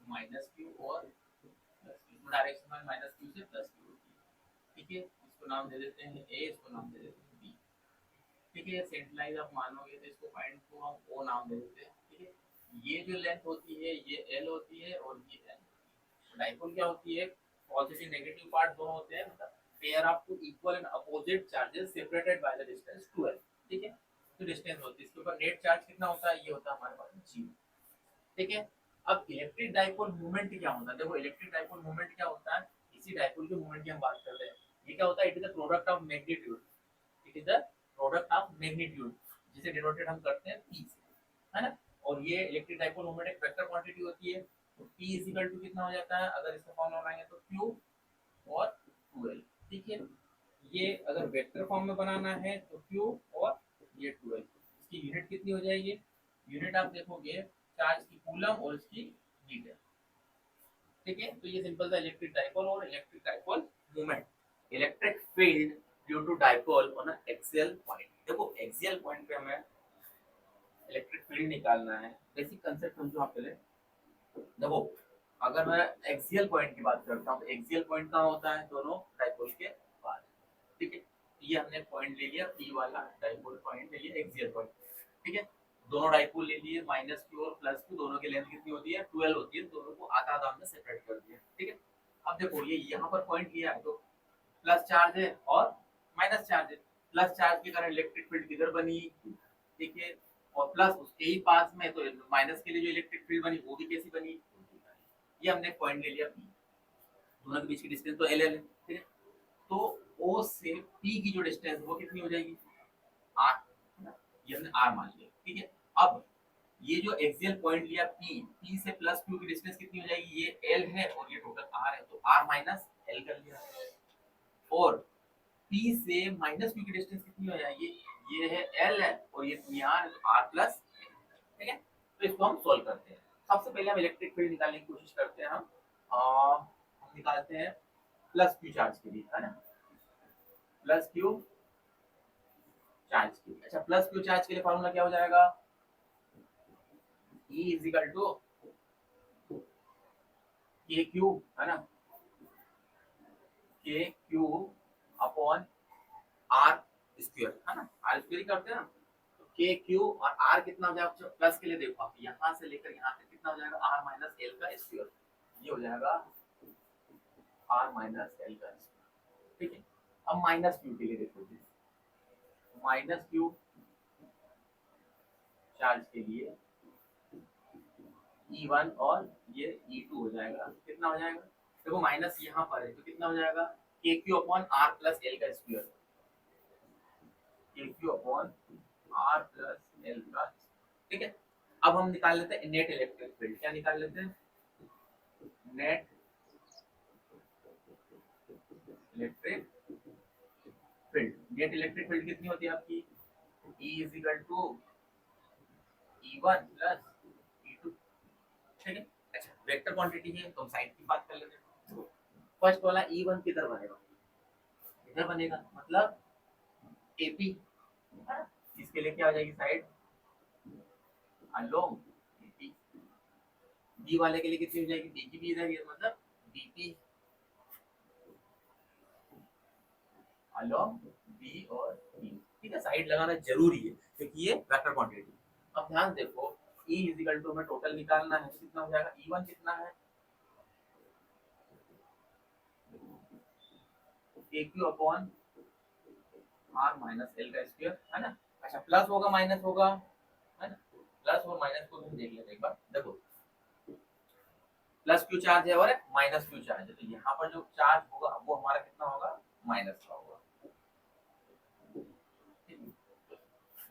माइनस क्यू और प्लस क्यू, डायरेक्शन में माइनस क्यू से प्लस क्यू होती है, ठीक है। इसको नाम दे देते हैं ए, इसको नाम दे देते हैं बी, ठीक है। सेंट्रलाइज आप मानोगे तो इसको पॉइंट को हम ओ नाम दे देते हैं, ठीक है। ये जो लेंथ होती है ये एल होती है और ये एल। डाइपोल क्या होती है, पॉजिटिव नेगेटिव पार्ट दोनों होते हैं, मतलब pair of two equal and opposite charges separated by the distance 2l, ठीक है। तो डिस्टेंस होती है, इसके ऊपर नेट चार्ज कितना होता है, ये होता है हमारे पास g, ठीक है। अब इलेक्ट्रिक डाइपोल मोमेंट क्या होता है, देखो इलेक्ट्रिक डाइपोल मोमेंट क्या होता है, इसी डाइपोल के मोमेंट की हम बात कर रहे हैं। ये क्या होता है, it is the product of magnitude, it is the product of magnitude, जिसे डिनोटेड हम करते हैं p से, है ना। और ये इलेक्ट्रिक डाइपोल मोमेंट एक वेक्टर क्वांटिटी होती है, तो p इक्वल टू कितना हो जाता है, अगर इसका फॉर्मूला बनाएंगे तो q और 2l, ठीक है। ये अगर वेक्टर फॉर्म में बनाना है तो q और ये 2l, इसकी यूनिट कितनी हो जाएगी, यूनिट आप देखोगे चार्ज की कूलम और इसकी मीटर, ठीक है। तो ये सिंपल सा इलेक्ट्रिक डाइपोल और electric dipole moment. Electric field due to dipole on axial point, देखो एक्सियल पॉइंट पे हमें इलेक्ट्रिक फील्ड निकालना है। बेसिक कंसेप्ट समझो आप पहले, देखो अगर मैं एक्सियल पॉइंट की बात करता हूँ तो एक्सियल पॉइंट कहाँ होता है, दोनों डाइपोल के बाद, ठीक है। ये हमने पॉइंट ले लिया पी वाला, डाइपोल पॉइंट ले लिया एक्सियल पॉइंट, ठीक है। दोनों डाइपोल ले लिए, माइनस क्यू और प्लस क्यू, दोनों की लेंथ कितनी होती है, 12 होती है, दोनों को आधा आधा हमने सेपरेट कर दिया, ठीक है। अब देखो ये यहाँ पर पॉइंट लिया है तो प्लस चार्ज है और माइनस चार्ज है, प्लस चार्ज के कारण इलेक्ट्रिक फील्ड किधर बनी, ठीक है। और प्लस उसके ही पास में तो माइनस के लिए जो इलेक्ट्रिक फील्ड बनी वो भी कैसी बनी, ये हमने पॉइंट ले लिया P, दोनों के बीच की डिस्टेंस तो एल एल है, ठीक है। तो O से P की जो डिस्टेंस वो कितनी हो जाएगी, R, ये हमने R मान लिया, ठीक है। अब ये जो एक्सियल पॉइंट लिया P से प्लस Q की डिस्टेंस कितनी हो जाएगी, ये L है और ये टोटल R है, तो R माइनस L कर लिया। और P से माइनस Q की डिस्टेंस कितनी हो जाएगी, ये है L है और ये R है, R प्लस, ठीक है। तो इसको हम सोल्व करते हैं। सबसे पहले हम इलेक्ट्रिक फील्ड निकालने की कोशिश करते हैं, हम निकालते हैं प्लस क्यू चार्ज के लिए, है ना, प्लस क्यू चार्ज के लिए। अच्छा, प्लस क्यू चार्ज के लिए फॉर्मूला क्या हो जाएगा, E इज इक्वल टू के क्यू, है ना, के क्यू अपॉन आर स्क्वायर, है ना, आर स्क्वायर करते हैं ना, तो के क्यू और आर कितना हो जाएगा, प्लस के लिए देखो आप यहाँ से लेकर यहाँ तक कितना हो जाएगा, आर माइनस एल का स्क्वायर, ये हो जाएगा आर माइनस एल का स्क्वायर, ठीक है। अब माइनस क्यू के लिए देखो, माइनस क्यू चार्ज के लिए E1 और ये E2 हो जाएगा, कितना हो जाएगा, देखो माइनस यहाँ पर है तो कितना हो जाएगा, K Q upon R plus L का square, K Q upon R plus L का, ठीक है। अब हम निकाल लेते हैं नेट इलेक्ट्रिक फील्ड, क्या निकाल लेते हैं, net electric field. Net electric field कितनी होती है आपकी, E is equal to E1 plus E2, ठीक है। अच्छा, वेक्टर क्वांटिटी है तो हम साइड की बात कर लेते हैं। फर्स्ट वाला E1 किधर बनेगा, इधर बनेगा, मतलब AP, इसके लिए क्या हो जाएगी साइड अलोंग AP। बी वाले के लिए कितनी हो जाएगी, बी की भी इधर ही है, मतलब BP अलोंग बी और बी, ठीक है। साइड लगाना जरूरी है क्योंकि ये वेक्टर क्वांटिटी। अब ध्यान देखो E इज इक्वल टू हमें टोटल निकालना है, कितना हो जाएगा, E1 कितना है A Q upon R minus L का स्क्वायर, है ना। अच्छा, प्लस होगा माइनस होगा, है ना। प्लस और माइनस को भी देख लेते एक बार। देखो प्लस क्यू चार्ज है और माइनस क्यू चार्ज है, तो यहाँ पर जो चार्ज होगा वो हमारा कितना होगा, माइनस का होगा।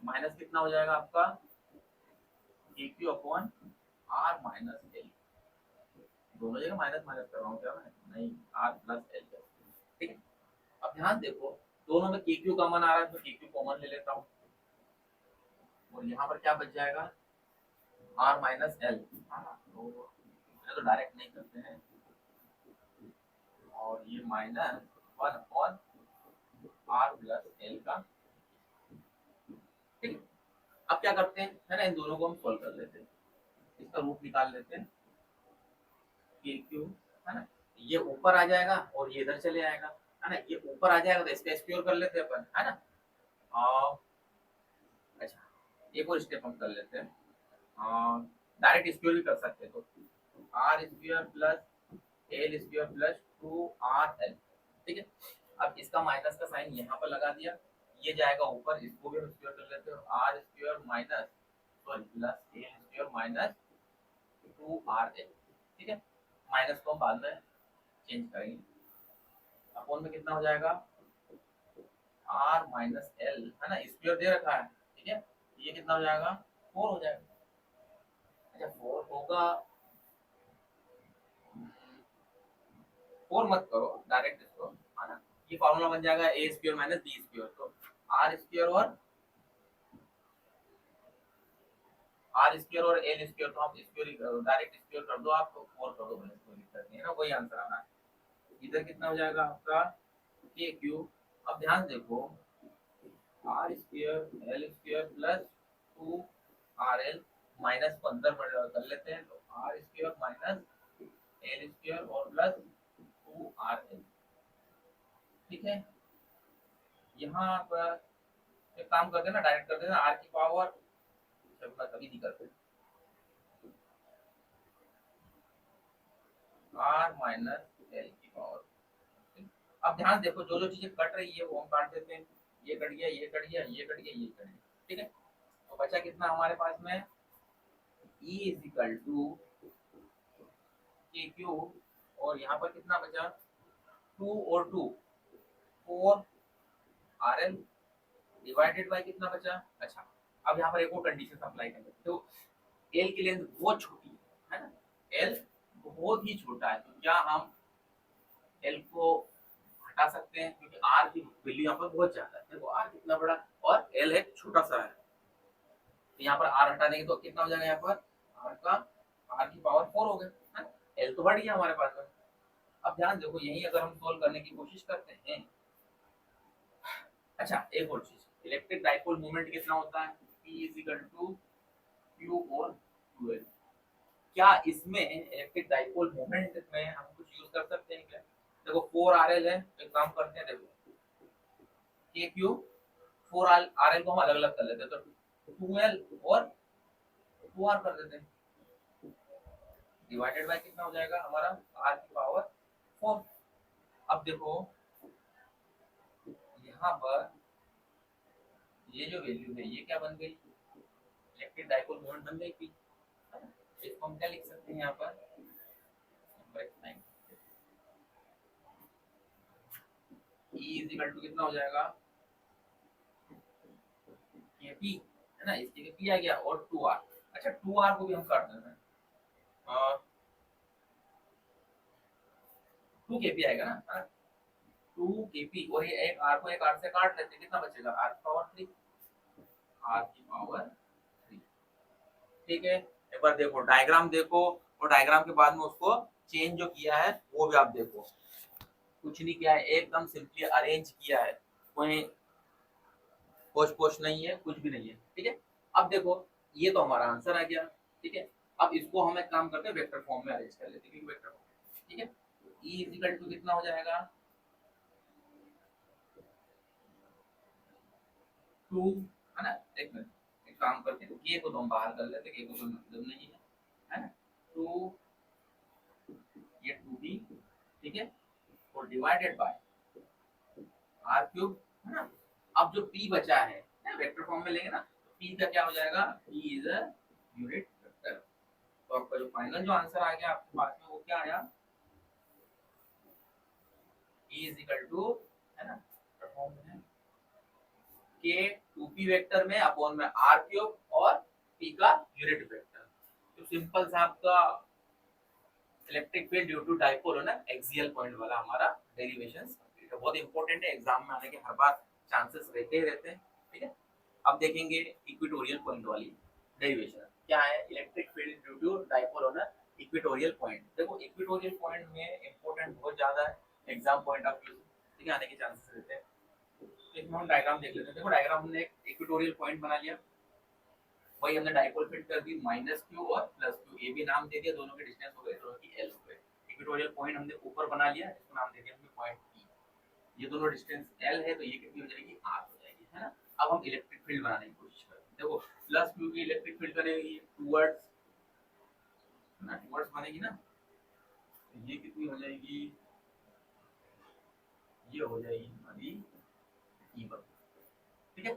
माइनस कितना हो जाएगा आपका, A Q upon R minus L, दोनों जगह माइनस माइनस कर रहा हूँ क्या मैं, नहीं, आर प्लस एल, ठीक है। अब ध्यान देखो, दोनों में के क्यू कॉमन आ रहा है तो के क्यू कॉमन ले लेता हूँ, और यहाँ पर क्या बच जाएगा, आर माइनस एल, तो डायरेक्ट नहीं करते हैं, और ये minus one upon R plus L का, ठीक है। अब क्या करते हैं, है ना, इन दोनों को हम सॉल्व कर लेते हैं, इसका रूट निकाल लेते हैं, के क्यू, है ना, ये ऊपर आ जाएगा और ये इधर चले आएगा, है ना, ये ऊपर आ जाएगा तो इसका स्क्वायर कर लेते हैं अपन, है ना। और अच्छा, एक और स्टेप हम कर लेते हैं, डायरेक्ट स्क्वायर भी कर सकते हैं, तो R square plus L square plus 2RL, ठीक है। अब इसका माइनस का साइन यहाँ पर लगा दिया, ये जाएगा ऊपर, इसको भी हम स्क्वायर कर लेते हैं, R square minus sorry plus L square minus 2RL, ठीक है। माइनस को हम बाद में चेंज करेंगे, अपॉन में कितना हो जाएगा, आर माइनस एल, है ना, स्क्वायर दे रखा है, ठीक है, ये कितना हो जाएगा, 4 हो जाएगा। अच्छा, 4 होगा, 4 मत करो, डायरेक्ट इसको, है ना, ये फॉर्मूला बन जाएगा ए स्क्वायर माइनस बी स्क्वायर, तो आर स्क्वायर और एल स्क्वायर, तो आप स्क्वायर डायरेक्ट स्क्वायर कर दो, आप 4 कर दो, कोई दिक्कत नहीं है ना, वही आंसर आना है। इधर कितना हो जाएगा आपका, के क्यू, अब ध्यान देखो, R square L square plus 2RL minus को अंदर कर लेते हैं, तो R square minus L square और प्लस 2RL, ठीक है। यहाँ पर एक काम करते हैं ना, डायरेक्ट करते हैं आर की पावर, कभी नहीं करते, आर माइनस एल की पावर। अब ध्यान देखो, जो जो चीजें कट रही है वो हम काट देते हैं, ये कट गया, ये कट गया, ये कट गया, ये कट गया, ठीक है। तो बचा कितना हमारे पास में, E इज इक्वल टू के क्यू, और यहाँ पर कितना बचा, 2 और 2 4RL डिवाइडेड बाय कितना बचा। अच्छा, अब यहाँ पर एक और कंडीशन अप्लाई करेंगे, तो एल की लेंथ बहुत छोटी है ना, एल बहुत ही छोटा है, तो क्या हम एल को हटा सकते हैं, क्योंकि आर की वैल्यू यहाँ पर बहुत ज्यादा है, देखो आर कितना बड़ा और एल है छोटा सा है, तो यहाँ पर आर हटा देंगे तो कितना हो जाएगा, यहाँ पर आर का आर की पावर 4 हो गया, एल तो बढ़ गया हमारे पास में। अब ध्यान देखो, यही अगर हम सोल्व करने की कोशिश करते हैं, अच्छा एक और चीज, इलेक्ट्रिक डाइपोल मोमेंट कितना होता है, P is equal to Q और 2L, क्या इसमें इलेक्ट्रिक डाइपोल मोमेंट में हम कुछ यूज कर सकते हैं क्या, देखो 4RL है, एक काम करते हैं, देखो के क्यू 4RL को हम अलग अलग कर लेते हैं, तो 2L और 2R कर देते हैं, डिवाइडेड बाय कितना हो जाएगा हमारा, R की पावर 4। अब देखो यहाँ पर ये जो वैल्यू है ये क्या बन गई, इलेक्ट्रिक डाइपोल मोमेंट बन गई थी, इसको हम क्या लिख सकते हैं यहाँ पर, E इज इक्वल टू कितना हो जाएगा, Kp, है ना, इस जगह P आ गया, और 2R, अच्छा 2R को भी हम काट देते हैं, 2 Kp आएगा ना, 2 Kp, और ये एक R को एक R से काट लेते हैं, कितना बचेगा, R की पावर 3, R की पावर 3, ठीक है। एक बार देखो डायग्राम देखो, और डायग्राम के बाद में उसको चेंज जो किया है वो भी आप देखो, कुछ नहीं किया है, एकदम सिंपली अरेंज किया है, कोई पोस्ट पोस्ट नहीं है, कुछ भी नहीं है, ठीक है। अब देखो ये तो हमारा आंसर आ गया, ठीक है। अब इसको हम एक काम करते हैं, वेक्टर फॉर्म में अरेंज कर लेते हैं, वेक्टर फॉर्म, ठीक है। E इज इक्वल टू कितना हो जाएगा, 2, है ना, एक मिनट एक काम करते हैं, के को तो हम बाहर कर लेते हैं, के को तो मतलब नहीं है ना, 2 ये 2D, ठीक है, और डिवाइडेड बाय आर क्यूब, है ना। अब जो पी बचा है वेक्टर फॉर्म में लेंगे ना, तो पी का क्या हो जाएगा, P is a unit vector. तो आपका जो फाइनल जो आंसर आ गया आपके पास में वो क्या आया, E इज इक्वल टू, है ना, फॉर्म में के 2p वेक्टर में अपॉन में r क्यूब और p का यूनिट वेक्टर। तो सिंपल सा आपका electric field due to dipole है ना, एक्सियल पॉइंट वाला हमारा डेरिवेशंस कंप्लीट है। बहुत इंपॉर्टेंट है, एग्जाम में आने के हर बार चांसेस रहते ही रहते हैं, ठीक है। अब देखेंगे इक्वेटोरियल पॉइंट वाली डेरिवेशन क्या है, electric field due to dipole है ना, इक्वेटोरियल पॉइंट। देखो इक्वेटोरियल पॉइंट में इंपॉर्टेंट बहुत ज्यादा है एग्जाम पॉइंट ऑफ व्यू, ठीक है, आने के चांसेस रहते हैं। तो एक हम डायग्राम देख लेते हैं। देखो डायग्राम हमने एक इक्वेटोरियल पॉइंट बना लिया, वही हमने डाइपोल फील्ड कर दी माइनस क्यू और प्लस क्यू, ए भी नाम दे दिया, दोनों के डिस्टेंस हो गए, दोनों की एल हो गए। इक्वेटोरियल पॉइंट हमने ऊपर बना लिया, इसको नाम दे दिया हमने पॉइंट ई। ये दोनों डिस्टेंस एल है तो ये कितनी हो जाएगी, आर हो जाएगी, है ना। अब हम इलेक्ट्रिक फील्ड बनाने की कोशिश करते हैं। देखो प्लस क्यू की इलेक्ट्रिक फील्ड करेगी टुवर्ड्स, ना टुवर्ड्स बनेगी ना, तो ये कितनी हो जाएगी, ये हो जाएगी हमारी ई वन, ठीक है।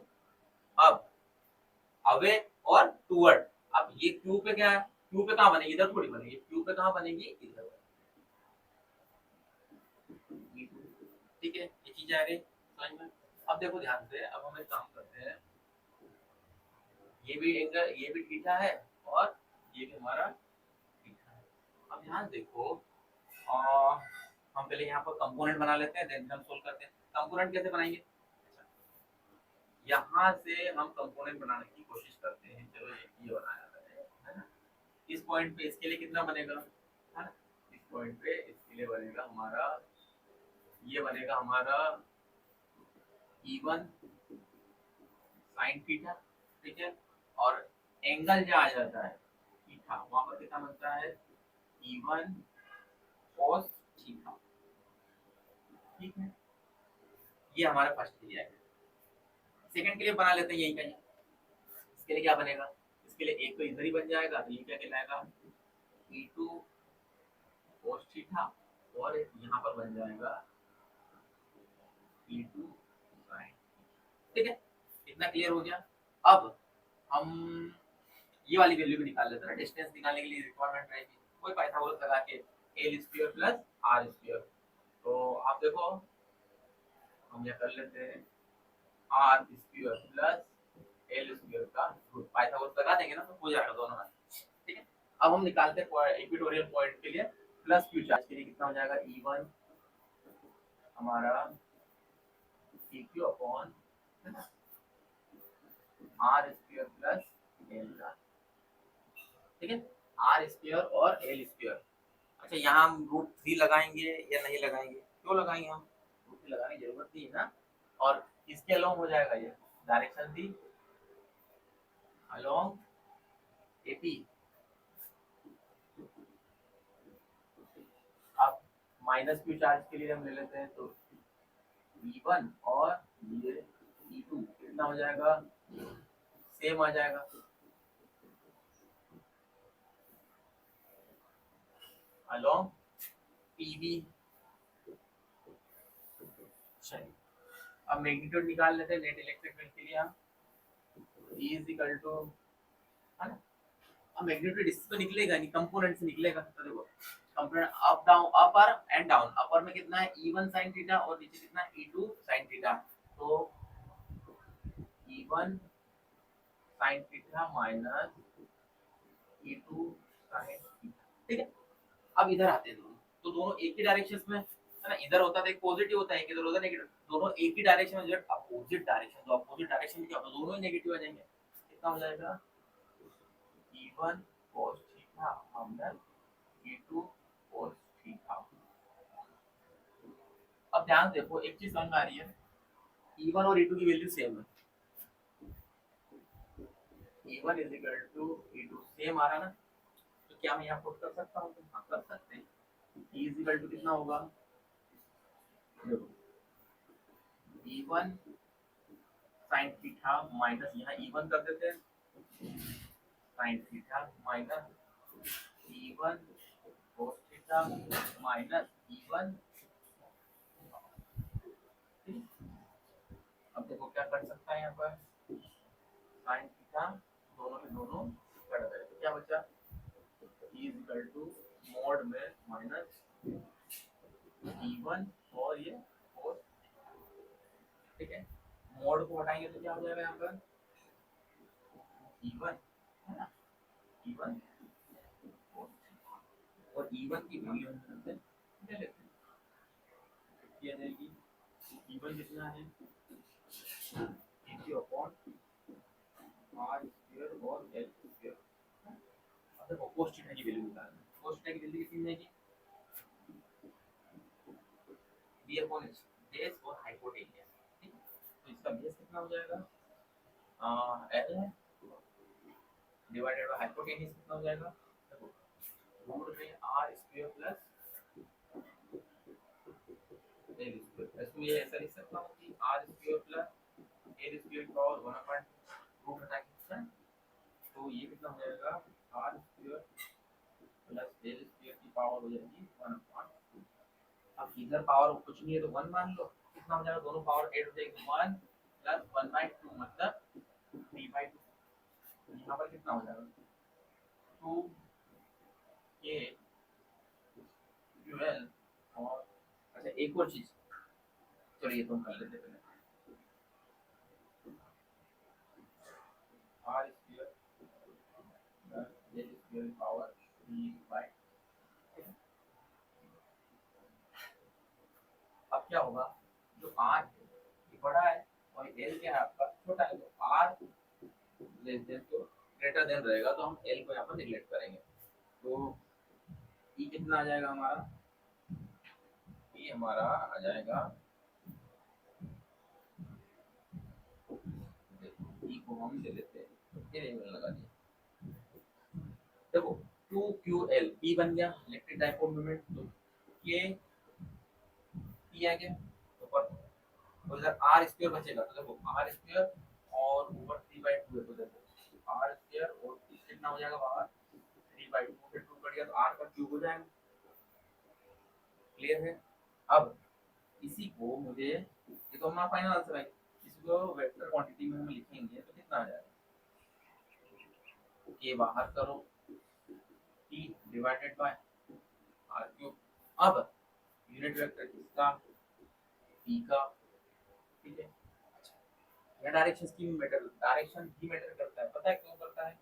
अब अवे और टुवर्ड, अब ये क्यू पे क्या है, क्यू पे कहां बनेगी, इधर थोड़ी बनेगी, क्यू पे कहां बनेगी, इधर, ठीक है। ये चीज आ गई समझ में। अब देखो ध्यान से, अब हम एक काम करते हैं, ये भी एंगल, ये भी थीटा है और ये भी हमारा थीटा है। अब ध्यान देखो, हम पहले यहाँ पर कंपोनेंट बना लेते हैं, देन हम सोल्व करते हैं। कंपोनेंट कैसे बनाएंगे, यहाँ से हम कंपोनेंट बनाने की कोशिश करते हैं। चलो ये बनाया है ना, इस पॉइंट पे इसके लिए कितना बनेगा, है ना, इस पॉइंट पे इसके लिए बनेगा हमारा, ये बनेगा हमारा E1 sin थीटा, ठीक है। और एंगल जो आ जाता है थीटा, वहां पर कितना बनता है, E1 cos थीटा, ठीक है। ये हमारा फर्स्ट के लिए है। सेकंड के लिए बना लेते हैं यही का, इसके लिए क्या बनेगा, इसके लिए एक तो इधर ही बन जाएगा, तो ये क्या कहलाएगा, E2 cos थीटा, और यहाँ पर बन जाएगा E2 sin, ठीक है। इतना क्लियर हो गया। अब हम ये वाली वैल्यू भी निकाल लेते हैं ना, डिस्टेंस निकालने के लिए रिक्वायरमेंट रहेगी, कोई पाइथागोरस लगा के L square plus R square. तो आप देखो हम ये कर लेते हैं, R square plus L square का रूट, पाइथागोरस लगा देंगे ना तो हो जाएगा दोनों में, ठीक है। अब हम निकालते हैं इक्वेटोरियल पॉइंट के लिए प्लस क्यू चार्ज के लिए कितना हो जाएगा, E1 हमारा CQ upon R square plus L का, ठीक है, आर स्क्वायर और एल स्क्वायर। अच्छा यहाँ हम √3 लगाएंगे या नहीं लगाएंगे, क्यों लगाएंगे, हम √3 लगाने की जरूरत नहीं है ना। और इसके अलोंग हो जाएगा, ये डायरेक्शन थी अलोंग एपी। अब माइनस क्यू चार्ज के लिए हम ले लेते हैं, तो E1 और ये E2 कितना हो जाएगा, सेम आ जाएगा, अलोंग PV। चलिए अब मैग्नीट्यूड निकाल लेते हैं नेट इलेक्ट्रिक फील्ड के लिए हम, E इज इक्वल टू, है ना, अब मैग्नीट्यूड इससे तो निकलेगा नहीं, कंपोनेंट से निकलेगा। तो देखो component up down, upper and down, upper में कितना है E1 sin थीटा और नीचे कितना है E2 sin थीटा, तो E1 sin theta minus E2 sin theta, ठीक है। अब इधर आते हैं दोनों, तो दोनों एक ही डायरेक्शन में, है ना, इधर होता है एक पॉजिटिव होता है, एक इधर होता है नेगेटिव, दोनों एक ही डायरेक्शन में, जब अपोजिट डायरेक्शन, तो अपोजिट डायरेक्शन में क्या होगा, दोनों ही नेगेटिव आ जाएंगे। कितना हो जाएगा, E1 cos theta minus E2 cos theta. अब ध्यान देखो एक चीज समझ में आ रही है, E1 और E2 की वैल्यू सेम है, E1 is equal to E2 same आ रहा है ना, तो क्या मैं यहाँ पुट कर सकता हूँ, हाँ कर सकते हैं। E इज इक्वल टू कितना होगा, देखो E1 sin थीटा माइनस, यहाँ E1 कर देते हैं sin theta minus E1 cos theta minus E1, अब देखो क्या कर सकता है यहाँ पर, साइन थीटा दोनों के दोनों कट गए, तो क्या बचा, E is equal to mod में माइनस E1 और ये और, ठीक है। मॉड को हटाएंगे तो क्या हो जाएगा यहाँ पर E1 है ना, E1 और E1 की वैल्यू हम ले लेते हैं, क्या जाएगी, E1 कितना है E अपॉन R स्क्वायर और L स्क्वायर। अब देखो cos थीटा की वैल्यू निकालना है, cos थीटा की वैल्यू कितनी आएगी, b अपॉन h, बेस और हाइपोटेन्यूज, ठीक है। तो इसका बेस कितना हो जाएगा, L है डिवाइडेड बाय हाइपोटेन्यूज कितना हो जाएगा, देखो रूट में R square plus L square, इसमें ये ऐसा लिख सकता हूँ कि R square plus L square की पावर 1 अपॉन रूट हटा के, तो ये कितना हो जाएगा, R square plus L square की पावर हो जाएगी 1 अपॉन, अब इधर पावर कुछ नहीं है तो 1 मान लो, कितना हो जाएगा, दोनों पावर ऐड हो जाएगी 1 प्लस 1/2 मतलब 3/2, यहाँ पर कितना हो जाएगा 2 के 12 और अच्छा एक और चीज, चलो ये तो हम कर लेते पहले, R square plus L square की पावर 3/, अब क्या होगा, जो R है ये बड़ा है और L क्या है आपका छोटा है, तो R लेस देन तो ग्रेटर देन रहेगा, तो हम L को यहाँ पर निगलेक्ट करेंगे, तो E कितना आ जाएगा हमारा, E हमारा आ जाएगा, E को हम ले लेते हैं, ये लेवल लगा दिया, देखो 2QL P बन गया इलेक्ट्रिक डाइपोल मोमेंट, तो K P आ गया, तो पर और इधर R स्क्वायर बचेगा, तो देखो R स्क्वायर और ऊपर 3/2 है, तो देखो R स्क्वायर और कितना हो जाएगा बाहर 3/2, फिर 2 कट गया तो R का क्यूब हो जाएगा, क्लियर है। अब इसी को मुझे, ये तो हमारा फाइनल आंसर है, इसको वेक्टर क्वांटिटी में हम लिखेंगे तो कितना आ जाएगा, K बाहर करो P divided by R cube, अब यूनिट वेक्टर किसका, P का, ठीक है। या डायरेक्शन की मैटर, डायरेक्शन ही मैटर करता है, पता है क्यों करता है,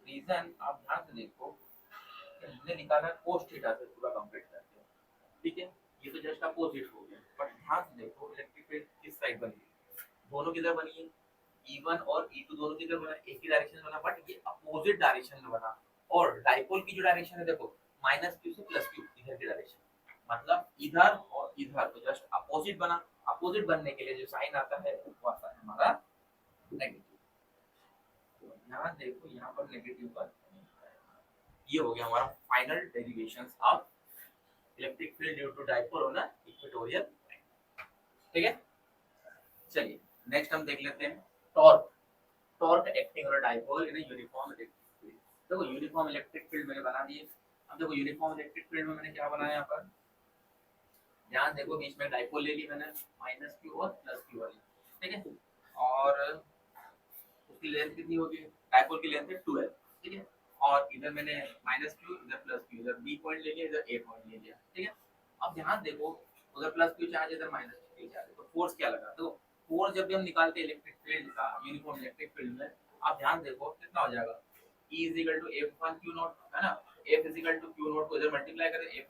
रीजन आप ध्यान से देखो कि हमने निकाला cos थीटा से पूरा कंप्लीट करते हैं, ठीक है, ये तो जस्ट अपोजिट हो गया, बट ध्यान से देखो इलेक्ट्रिक फील्ड किस साइड बनी है, दोनों किधर बनी है, E1 और E2 दोनों किधर बना, एक ही डायरेक्शन में बना, बट ये अपोजिट डायरेक्शन में बना, और डाइपोल की जो डायरेक्शन है देखो -q से +q इधर की डायरेक्शन, मतलब इधर और इधर तो जस्ट अपोजिट बना, अपोजिट बनने के लिए जो साइन आता है वो आता है हमारा नेगेटिव, तो यहाँ देखो यहाँ पर नेगेटिव का, ये हो गया हमारा final derivations of electric field due to dipole on equatorial, ठीक है। चलिए नेक्स्ट हम देख लेते हैं torque, torque acting on dipole in uniform electric field, देखो यूनिफॉर्म इलेक्ट्रिक फील्ड मैंने बना दिए, अब देखो यूनिफॉर्म इलेक्ट्रिक फील्ड में मैंने क्या बनाया यहाँ पर, ध्यान देखो बीच में डाइपोल ले ली मैंने -q और +q वाली, ठीक है, और उसकी लेंथ कितनी होगी, डाइपोल की लेंथ है 12, ठीक है, और इधर मैंने -q इधर +q, इधर b पॉइंट ले लिया इधर a पॉइंट ले लिया, ठीक है। अब ध्यान देखो उधर +q चार्ज इधर -q चार्ज, तो फोर्स क्या लगा, तो फोर्स जब भी हम निकालते हैं इलेक्ट्रिक फील्ड का यूनिफॉर्म इलेक्ट्रिक फील्ड में, आप ध्यान देखो कितना हो जाएगा, E F/Q0 है ना, F Q0 को इधर मल्टीप्लाई करें F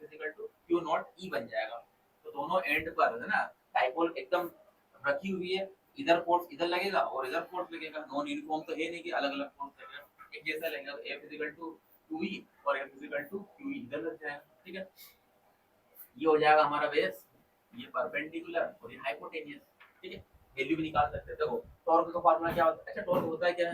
Q0 E बन जाएगा, तो दोनों एंड पर है ना डाइपोल एकदम रखी हुई है, इधर फोर्स इधर लगेगा और इधर फोर्स लगेगा, नॉन यूनिफॉर्म तो है नहीं कि अलग-अलग फोर्स लगेगा, एक जैसा लगेगा, तो F QE और F QE इधर लग जाएगा, ठीक है। ये हो जाएगा हमारा बेस, ये परपेंडिकुलर और ये हाइपोटेन्यूज, ठीक है, वैल्यू भी निकाल सकते हैं, देखो टॉर्क का फार्मूला क्या होता है, अच्छा टॉर्क होता है क्या है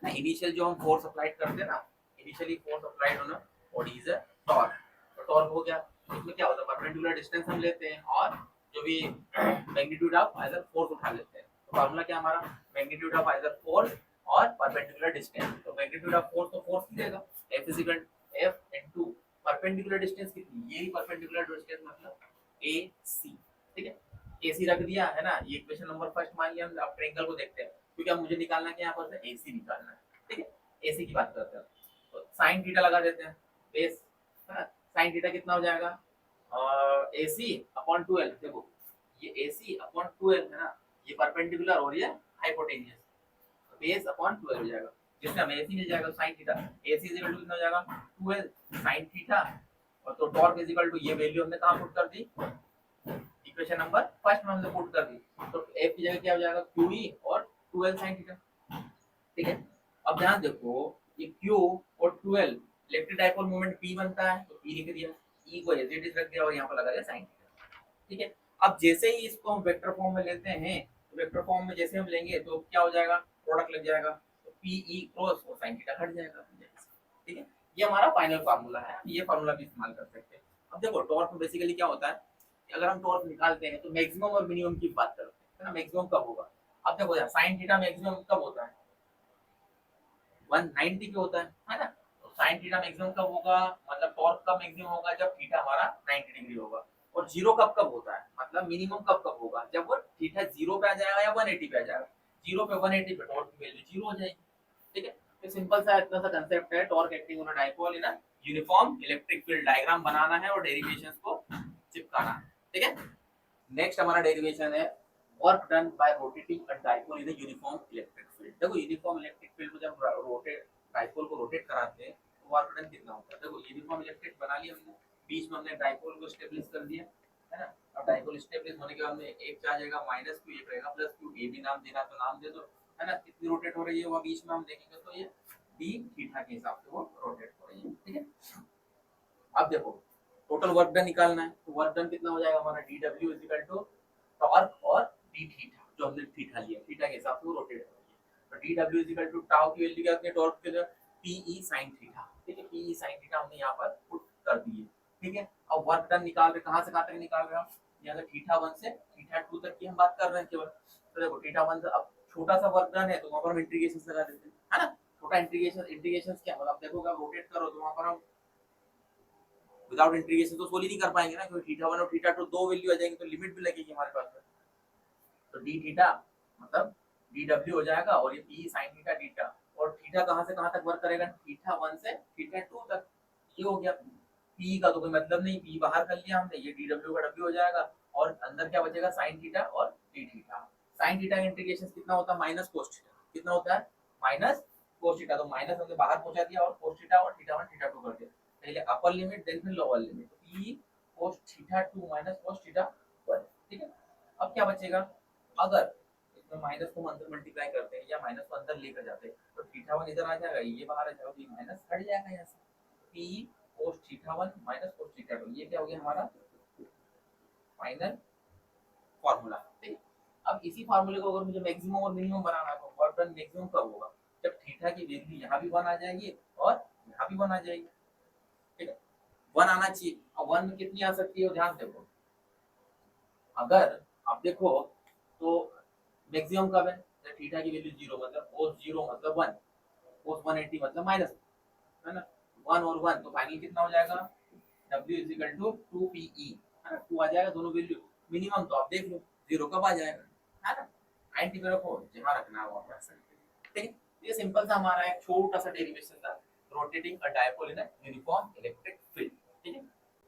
ना, इनिशियल जो हम फोर्स अप्लाई करते हैं ना, इनिशियली फोर्स अप्लाइड होना और इज अ टॉर्क, तो टॉर्क हो गया, इसमें क्या होता है परपेंडिकुलर डिस्टेंस हम लेते हैं और जो भी मैग्नीट्यूड ऑफ आइदर फोर्स उठा लेते हैं, तो फार्मूला क्या हमारा, मैग्नीट्यूड ऑफ आइदर फोर्स और परपेंडिकुलर डिस्टेंस, तो मैग्नीट्यूड ऑफ फोर्स तो फोर्स ही देगा F equal F into perpendicular distance कितनी, यही परपेंडिकुलर डिस्टेंस मतलब AC, ठीक है, एसी रख दिया है ना, ये इक्वेशन नंबर फर्स्ट मान लिया हम। अब ट्रायंगल को देखते हैं, क्योंकि अब मुझे निकालना क्या है यहाँ पर से, एसी निकालना है। ठीक है, एसी की बात करते हैं, तो साइन थीटा लगा देते हैं बेस, है ना। साइन थीटा कितना हो जाएगा, एसी अपॉन 12। देखो ये एसी अपॉन 12 है ना, ये परपेंडिकुलर और ये हाइपोटेन्यूज, बेस अपॉन 12 हो जाएगा, जिससे हमें एसी मिल जाएगा sine theta. AC is equal to कितना हो जाएगा, 12 साइन थीटा, और तो टॉर्क इज इक्वल टू ये वैल्यू हमने कहां पुट कर दी, इक्वेशन नंबर फर्स्ट में हमने पुट कर दी। तो एफ की जगह क्या हो जाएगा, क्यूई और 12 साइन थीटा। ठीक है, अब ध्यान देखो, ये क्यू और 12 इलेक्ट्रिक डाइपोल मोमेंट पी बनता है, तो पी लिख दिया, ई को एज इट इज रख दिया और यहाँ पर लगा दिया साइन थीटा। ठीक है, अब जैसे ही इसको हम वेक्टर फॉर्म में लेते हैं, तो वेक्टर फॉर्म में जैसे हम लेंगे तो क्या हो जाएगा, प्रोडक्ट लग जाएगा, तो पी ई क्रॉस और साइन थीटा हट जाएगा। ठीक है, ये हमारा फाइनल फार्मूला है, ये फार्मूला भी इस्तेमाल कर सकते हैं। अब देखो टॉर्क में बेसिकली क्या होता है कि अगर हम टॉर्क निकालते हैं तो मैक्सिमम और मिनिमम की बात करते हैं ना, मैक्सिमम कब होगा। अब देखो यार साइन थीटा मैक्सिमम कब होता है, 190 पे होता है ना। तो साइन थीटा मैक्सिमम कब होगा, मतलब टॉर्क का मैक्सिमम होगा जब थीटा हमारा 90 डिग्री होगा। और जीरो कब कब होता है, मतलब मिनिमम कब कब होगा, जब वो थीटा जीरो पे आ जाएगा या 180 पे आ जाएगा। जीरो पे 180 पे टॉर्क की वैल्यू जीरो हो जाएगी। ठीक है, तो सिंपल सा इतना सा कांसेप्ट है, torque acting on a dipole in a uniform electric field. Diagram बनाना है और डेरिवेशंस को चिपकाना है। ठीक है, नेक्स्ट हमारा डेरिवेशन है work done by rotating a dipole in a uniform electric field. देखो यूनिफॉर्म इलेक्ट्रिक फील्ड को जब रोटेट डाइपोल को रोटेट कराते हैं तो वर्क डन कितना होता है। देखो यूनिफॉर्म इलेक्ट्रिक बना लिया हमने, बीच में हमने डाइपोल को स्टेबलिश कर दिया, है ना। अब डाइपोल स्टेबलिश होने के बाद में एक आ जाएगा माइनस क्यू, एक रहेगा प्लस क्यू। ए भी नाम देना तो नाम दे दो, है ना। कितनी रोटेट हो रही है वो बीच में हम देखेंगे, तो ये डी थीटा के हिसाब से वो रोटेट हो रही है। ठीक है, अब देखो टोटल वर्क डन निकालना है, तो वर्क डन कितना हो जाएगा हमारा, dw is equal to torque और d थीटा, जो हमने थीटा लिया, थीटा के हिसाब से वो रोटेट हो रही है। तो dw is equal to tau की वैल्यू क्या होती है टॉर्क के लिए, pe sin थीटा। ठीक है, pe sin थीटा हमने यहां पर पुट कर दिए। ठीक है, अब वर्क डन निकाल रहे, कहां से कहां तक निकाल रहे हम, यहां से थीटा 1 से थीटा 2 तक की हम बात कर रहे हैं केवल। तो देखो थीटा 1 से, अब छोटा सा वर्क डन है तो वहां पर हम इंटीग्रेशन लगा देते हैं, है ना। छोटा इंटीग्रेशन, इंटीग्रेशन क्या मतलब, देखोगे आप रोटेट करो तो वहां पर हम विदाउट इंटीग्रेशन तो सोल्व नहीं कर पाएंगे ना, क्योंकि थीटा 1 और थीटा 2 दो वैल्यू आ जाएंगे, तो लिमिट भी लगेगी हमारे पास में। तो d थीटा मतलब dw हो जाएगा, और ये p sin थीटा थीटा, और थीटा कहां से कहां तक वर्क करेगा, थीटा 1 से थीटा 2 तक। ये हो गया, p का तो कोई मतलब नहीं, p बाहर कर लिया हमने, ये dw का w हो जाएगा, और अंदर क्या बचेगा, sin थीटा और d थीटा। sin थीटा का इंटीग्रेशन कितना होता है, माइनस cos थीटा। कितना होता है, माइनस cos थीटा। तो माइनस हमने बाहर पहुंचा दिया और cos थीटा और थीटा 1 थीटा 2 कर दिया। पहले अपर लिमिट देन फिर lower limit, p cos theta 2 minus cos theta 1। ठीक है, अब क्या बचेगा, अगर इसमें माइनस को अंदर मल्टीप्लाई करते हैं या माइनस को अंदर लेकर जाते हैं, तो थीटा 1 इधर आ जाएगा, ये बाहर आ जाएगा, तो ये माइनस हट जाएगा यहाँ से। p cos theta 1 minus cos theta 2, ये क्या हो गया हमारा फाइनल फार्मूला। ठीक है, अब इसी फार्मूले को अगर मुझे मैक्सिमम और मिनिमम बनाना है, तो वर्क डन मैक्सिमम कब होगा, जब थीटा की वैल्यू यहाँ भी 1 आ जाएगी और यहाँ भी 1 आ जाएगी। ठीक है, 1 आना चाहिए। अब 1 में कितनी आ सकती है, ध्यान देखो, अगर आप देखो तो मैक्सिमम कब है, जब थीटा की वैल्यू 0 मतलब cos 0 मतलब 1, cos 180 मतलब माइनस, है ना। 1 और 1 तो फाइनल कितना हो जाएगा, w is equal to 2pe, है ना। 2 आ जाएगा दोनों वैल्यू। मिनिमम तो आप देख लो 0 कब आ जाएगा, है ना। 90 पे रखो, जहां रखना है वहां रख सकते हैं। ठीक है, ये सिंपल सा हमारा एक छोटा सा डेरिवेशन था, rotating a dipole in a uniform electric field. ठीक है,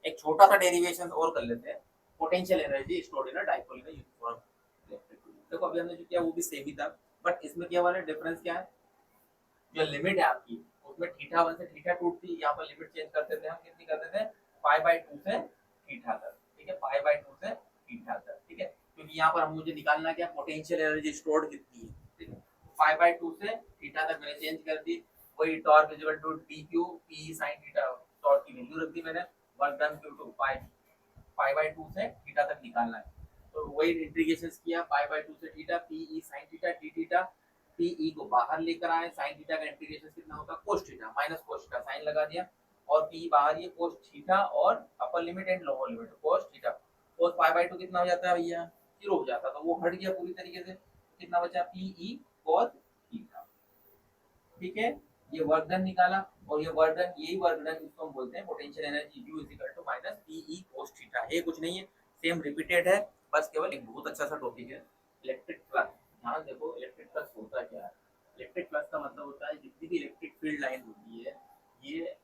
एक छोटा सा डेरिवेशन और कर लेते हैं, potential energy stored in a dipole in a uniform electric field. देखो अभी हमने जो किया वो भी सेम ही था, बट इसमें क्या वाला डिफरेंस क्या है, जो लिमिट है आपकी उसमें थीटा 1 से थीटा 2 थी, यहाँ पर लिमिट चेंज करते थे हम, कितनी करते थे, π/2 से थीटा तक। ठीक है, π/2 से थीटा तक। ठीक है, क्योंकि यहाँ पर हम मुझे निकालना क्या, पोटेंशियल एनर्जी स्टोर्ड कितनी है। ठीक है, π/2 से थीटा तक मैंने चेंज कर दी। वही torque is equal to dq p sin theta, torque की वैल्यू रख दी मैंने, वर्क डन q2 π/2 से थीटा तक निकालना है। तो वही इंटीग्रेशन किया, π/2 से theta pe sin theta d theta, pe को बाहर लेकर आए, sin थीटा का इंटीग्रेशन कितना होगा, cos theta minus cos theta, sine लगा दिया, और p बाहर ये cos थीटा और upper limit and lower limit cos theta. cos π/2 कितना हो जाता है भैया, 0 हो जाता है, तो वो हट गया पूरी तरीके से। कितना बचा, pe cos थीटा। ठीक है, ये वर्क डन निकाला, और ये वर्क डन, यही वर्क डन जिसको हम बोलते हैं potential energy, u is equal to minus pe cos theta है, कुछ नहीं है, सेम रिपीटेड है। बस केवल एक बहुत अच्छा सा टॉपिक है इलेक्ट्रिक फ्लक्स। ध्यान देखो इलेक्ट्रिक फ्लक्स होता क्या है। इलेक्ट्रिक फ्लक्स का मतलब होता है जितनी भी इलेक्ट्रिक फील्ड लाइन होती है ये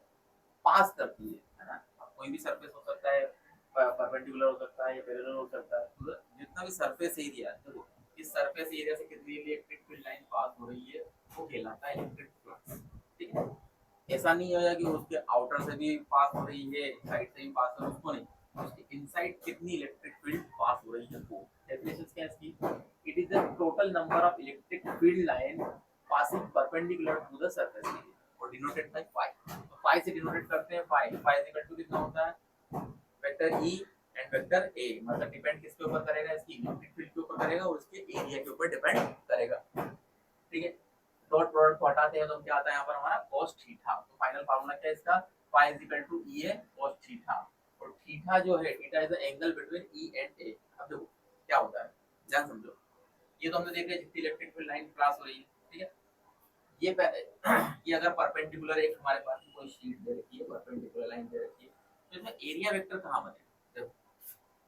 पास करती है ना। अब कोई भी सरफेस हो सकता है, परपेंडिकुलर हो सकता है या पैरेलल हो सकता है, तो जितना भी सरफेस एरिया है देखो इस सरफेस एरिया से कितनी इलेक्ट्रिक फील्ड लाइन पास हो रही है वो कहलाता है इलेक्ट्रिक फ्लक्स। ठीक है, ऐसा नहीं है कि उसके आउटर से भी पास हो रही है साइड से भी पास हो रही है, उसको नहीं, उसके इनसाइड कितनी इलेक्ट्रिक फील्ड पास हो रही है वो डेफिनेशन क्या है इसकी। It is the total number of electric field line passing perpendicular to the surface area और डिनोटेड बाय फाई। तो फाई से डिनोटेट करते हैं, phi phi is equal to कितना होता है vector E and vector A, मतलब डिपेंड किसके ऊपर करेगा, इसकी इलेक्ट्रिक फील्ड के ऊपर करेगा और उसके एरिया के ऊपर डिपेंड करेगा। ठीक है, डॉट प्रोडक्ट को हटाते हैं तो क्या आता है यहाँ पर हमारा cos थीटा। तो फाइनल फार्मूला क्या है इसका, phi is equal to E A cos theta, और थीटा जो है theta is the angle between E and A. अब देखो क्या होता है, ध्यान समझो। ये तो हमने देख लिया जितनी इलेक्ट्रिक फील्ड लाइन क्रॉस हो रही है। ठीक है, ये ये अगर परपेंडिकुलर एक हमारे पास कोई शीट दे रखी है, परपेंडिकुलर लाइन दे रखी है, तो इसमें एरिया वेक्टर कहाँ बनेगा। देखो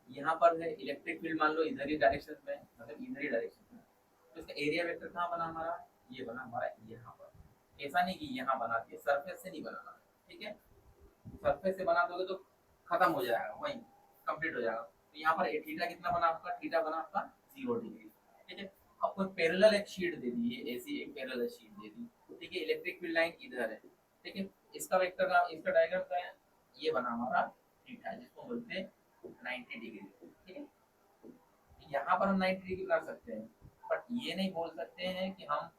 यहाँ पर है इलेक्ट्रिक फील्ड, मान लो इधर ही डायरेक्शन में, मतलब इधर ही डायरेक्शन में, तो इसका एरिया वेक्टर कहाँ बना हमारा, ये बना हमारा यहाँ पर। ऐसा नहीं कि यहाँ बना दिया, सरफेस से नहीं बनाना। ठीक है, सरफेस से बना दोगे तो खत्म हो जाएगा, वही कंप्लीट हो जाएगा। तो यहाँ पर थीटा कितना बना आपका, थीटा बना आपका 0 डिग्री। ठीक है, आपको पैरेलल एक शीट दे दी है, ऐसी एक पैरेलल शीट दे दी। ठीक है, इलेक्ट्रिक फील्ड लाइन इधर है। ठीक है, इसका वेक्टर का इसका डायग्राम क्या है, ये बना हमारा थीटा जिसको बोलते हैं 90 डिग्री। ठीक है, यहाँ पर हम 90 डिग्री बना सकते हैं, बट ये नहीं बोल सकते हैं कि हम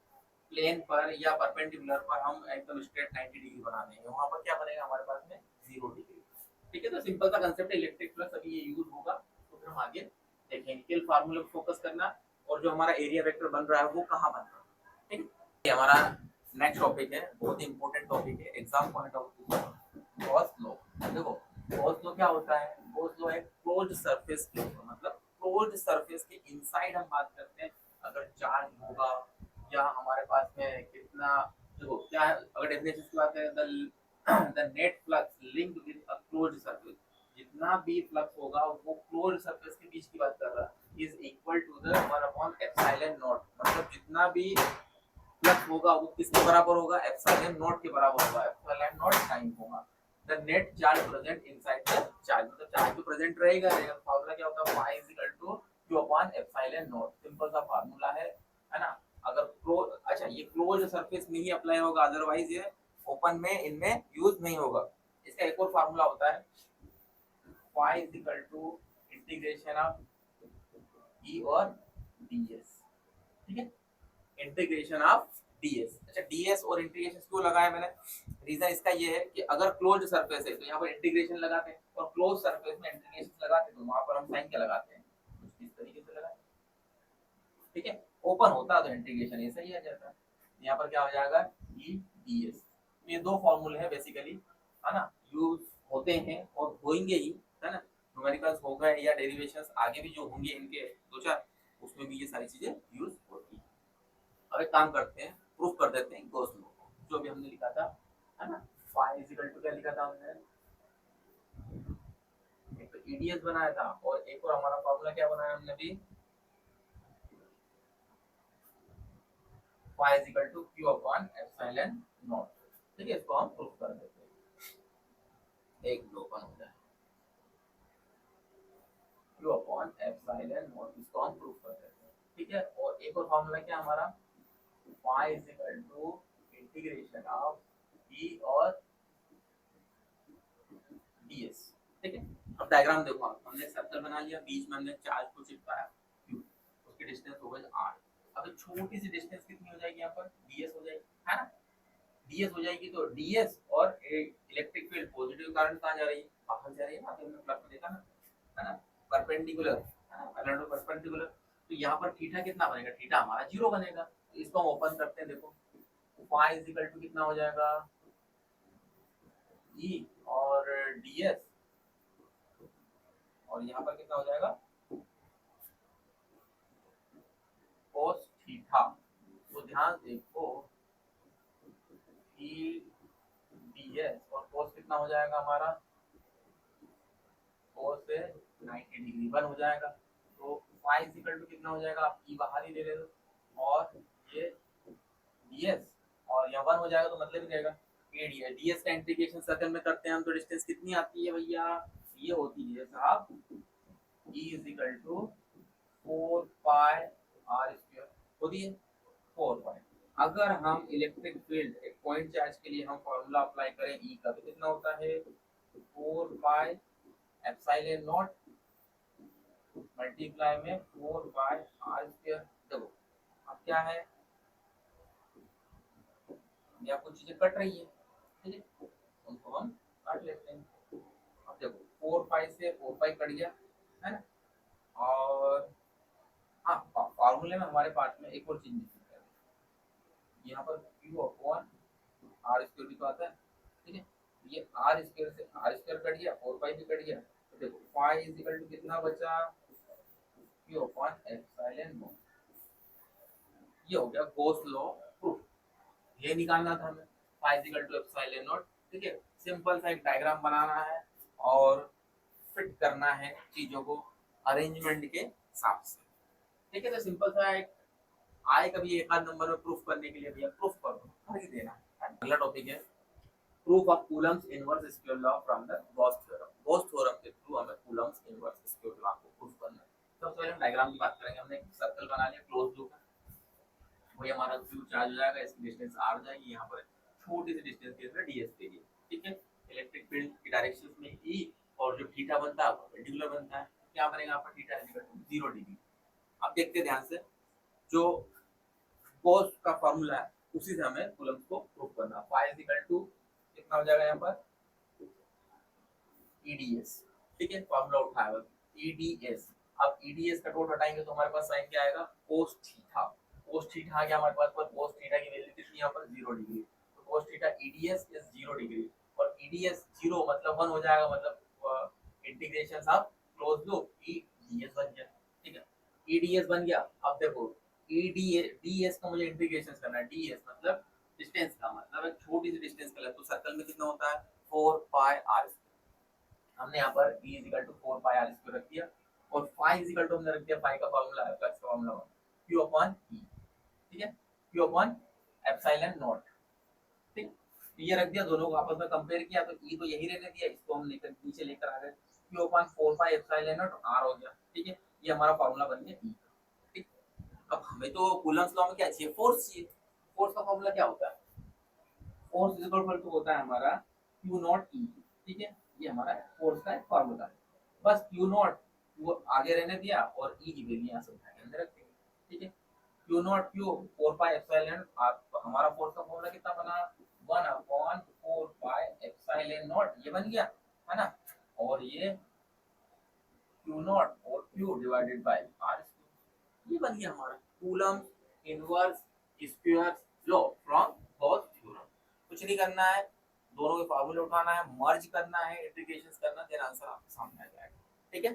प्लेन पर या परपेंडिकुलर पर हम एकदम स्ट्रेट 90 डिग्री बना देंगे। वहां पर क्या बनेगा हमारे पास में 0 डिग्री। ठीक है, तो सिंपल सा कंसेप्ट इलेक्ट्रिक फ्लक्स अभी ये यूज होगा, तो फिर हम आगे देखेंगे। केवल फार्मूले पर फोकस करना, और जो हमारा एरिया वेक्टर बन रहा है वो कहाँ बन रहा है। ठीक है, ये हमारा नेक्स्ट टॉपिक है, बहुत ही इंपॉर्टेंट टॉपिक है exam point of view, Gauss law. देखो गॉस लॉ क्या होता है, गॉस लॉ एक क्लोज्ड सरफेस के ऊपर, मतलब क्लोज्ड सरफेस के इनसाइड हम बात करते हैं। अगर चार्ज होगा या हमारे पास में कितना, देखो क्या है, अगर डेफिनेशन की बात करें, the net flux linked with a closed surface, जितना भी फ्लक्स होगा वो क्लोज्ड सरफेस के बीच की बात कर रहा है, is equal to the 1 upon epsilon naught. मतलब जितना भी फ्लक्स होगा वो किसके बराबर होगा, एप्सिलॉन नॉट के बराबर होगा, एप्सिलॉन नॉट टाइम होगा the net charge present inside the charge. मतलब चार्ज तो प्रेजेंट रहेगा, फार्मूला क्या होता है, phi is equal to q upon epsilon naught. Simple सा फार्मूला है ना। अगर क्लोज, अच्छा ये क्लोज सरफेस में ही अप्लाई होगा, अदरवाइज ये ओपन में इनमें यूज नहीं होगा। इसका एक और फार्मूला होता है phi is equal to integration of E और ds। ठीक है, इंटीग्रेशन ऑफ ds। अच्छा ds और इंटीग्रेशन क्यों लगाया मैंने, रीजन इसका ये है कि अगर क्लोज्ड सरफेस है तो यहाँ पर इंटीग्रेशन लगाते हैं, और क्लोज सरफेस में इंटीग्रेशन लगाते हैं तो वहां पर हम साइन क्या लगाते हैं, कुछ इस तरीके से लगाते हैं। ठीक है, ओपन होता तो इंटीग्रेशन ऐसा ही आ जाता है। यहाँ पर क्या हो जाएगा ई ds। ये दो फॉर्मूले हैं बेसिकली, है ना, यूज होते हैं और होंगे ही, है ना। न्यूमेरिकल्स हो गए या डेरिवेशंस आगे भी जो होंगे इनके दो चार, उसमें भी ये सारी चीजें यूज होती है। अब एक काम करते हैं, प्रूफ कर देते हैं गॉस लॉ को, जो भी हमने लिखा था, है ना। फाई इज इक्वल टू क्या लिखा था हमने, एक तो ईडीएस बनाया था और एक और हमारा फॉर्मूला क्या बनाया हमने भी, phi is equal to Q upon epsilon naught. ठीक है, इसको हम प्रूफ कर देते हैं, एक दो ओपन हो जाए, क्यू अपॉन एप्सिलॉन नॉट, इसको हम प्रूफ कर देते हैं। ठीक है, और एक और फॉर्मूला क्या हमारा, phi is equal to integration of E और ds। ठीक है, अब डायग्राम देखो, हमने सर्कल बना लिया, बीच में हमने चार्ज को चिपकाया q, उसकी डिस्टेंस हो गई r। अब छोटी सी डिस्टेंस कितनी हो जाएगी यहाँ पर, ds हो जाएगी, है ना। ds हो जाएगी तो ds और इलेक्ट्रिक फील्ड पॉजिटिव करंट कहाँ जा रही है, बाहर जा रही है ना, तो हमने प्लस में देखा ना, है ना, परपेंडिकुलर, है ना, पैरेलल टू परपेंडिकुलर। तो यहाँ पर थीटा कितना बनेगा, थीटा हमारा 0 बनेगा। तो इसको हम ओपन करते हैं, देखो फाई इज इक्वल टू कितना हो जाएगा, e और ds, और यहाँ पर कितना हो जाएगा cos थीटा। तो ध्यान देखो e ds और cos कितना हो जाएगा हमारा, cos से 90 डिग्री 1 हो जाएगा। तो फाई इज इक्वल टू कितना हो जाएगा, आप ई बाहर ही ले लो और ये ds और यहाँ 1 हो जाएगा तो मतलब ही रहेगा ADS। ds का इंटीग्रेशन सर्कल में करते हैं हम तो डिस्टेंस कितनी आती है भैया, ये होती है साहब E is equal to 4 pi r square होती है 4 पाई। अगर हम इलेक्ट्रिक फील्ड एक पॉइंट चार्ज के लिए हम फॉर्मूला अप्लाई करें E का तो कितना होता है 4 पाई एप्सिलॉन नॉट मल्टीप्लाई में 4 पाई r स्क्वायर। देखो अब क्या है, या कुछ चीजें कट रही है, ठीक है उनको हम काट लेते हैं। अब देखो 4 पाई से 4 पाई कट गया है ना, और हाँ फार्मूले में हमारे पास में एक और चीज मिसिंग है, यहाँ पर क्यू अपॉन आर स्क्वायर भी तो आता है, ठीक है ये आर स्क्वायर से आर स्क्वायर कट गया 4 पाई भी कट गया, तो देखो फाई इज इक्वल टू कितना बचा क्यू अपॉन एप्सिलॉन नॉट। ये हो गया गॉस लॉ प्रूफ, ये निकालना था हमें phi is equal to epsilon naught, ठीक है सिंपल सा एक डायग्राम बनाना है और फिट करना है चीजों को अरेंजमेंट के हिसाब से, ठीक है। तो सिंपल सा एक आए कभी एक आध नंबर में प्रूफ करने के लिए भैया प्रूफ कर दो, कर ही देना है। अगला टॉपिक है proof of Coulomb's inverse square law from the Gauss theorem. Gauss theorem के थ्रू हमें कूलम्स इनवर्स स्क्वायर लॉ को प्रूफ करना है। सबसे पहले हम डायग्राम की बात करेंगे, हमने एक सर्कल बना लिया क्लोज लूप है, वही हमारा क्यू चार्ज हो जाएगा, इसकी डिस्टेंस आर जाएगी, यहाँ पर छोटी सी डिस्टेंस के लिए डीएस दे दिए, ठीक है। इलेक्ट्रिक फील्ड की डायरेक्शन में ई और जो थीटा बनता है वो परपेंडिकुलर बनता है, क्या बनेगा आपका theta is equal to 0 degree. अब देखते हैं ध्यान से, जो cos का फार्मूला है उसी से हमें कूलम्स को प्रूफ करना। फाई इज इक्वल टू कितना हो जाएगा यहाँ पर EDS, ठीक है फार्मूला उठाया EDS। अब EDS का डॉट हटाएंगे तो हमारे पास साइन क्या आएगा cos थीटा। cos थीटा आ गया हमारे पास, पर cos थीटा की वैल्यू कितनी यहाँ पर 0 डिग्री, तो cos theta EDS is 0 degree और EDS 0 मतलब 1 हो जाएगा, मतलब integration of close loop EDS बन गया, ठीक है EDS बन गया। अब देखो EDS का मुझे इंटीग्रेशन करना है, DS मतलब डिस्टेंस का, मतलब एक छोटी सी डिस्टेंस का, तो सर्कल में कितना होता है 4 पाई r। हमने यहाँ पर E is equal to 4 pi r square रख दिया और फाई इज इक्वल टू हमने रख दिया, फाई का फार्मूला है फ्लक्स का फार्मूला Q अपॉन E, ठीक है Q अपॉन एप्सिलॉन नॉट, ठीक ये रख दिया, दोनों को आपस में कंपेयर किया तो E तो यही रहने दिया, इसको हम लेकर नीचे लेकर आ गए, Q upon 4 pi epsilon not r हो गया, ठीक है ये हमारा फार्मूला बन गया E, ठीक। अब हमें तो कूलम्स लॉ में क्या चाहिए फोर्स चाहिए, फोर्स का फार्मूला क्या होता है, फोर्स इज इक्वल टू होता है हमारा Q नॉट E, ठीक है ये हमारा फोर्स का एक फार्मूला है। बस Q नॉट वो आगे रहने दिया और E की वैल्यू यहाँ से उठा के अंदर रख दी, ठीक है Q not Q 4 pi epsilon, तो हमारा फोर्स का फार्मूला कितना बना 1 अपॉन 4 पाई एप्सिलॉन नॉट, ये बन गया है ना, और ये Q नॉट और Q डिवाइडेड बाय R, ये बन गया हमारा coulomb inverse square law from Gauss theorem. कुछ नहीं करना है, दोनों के फार्मूले उठाना है, मर्ज करना है, इंटीग्रेशंस करना, देन आंसर आपके सामने आ जाएगा, ठीक है।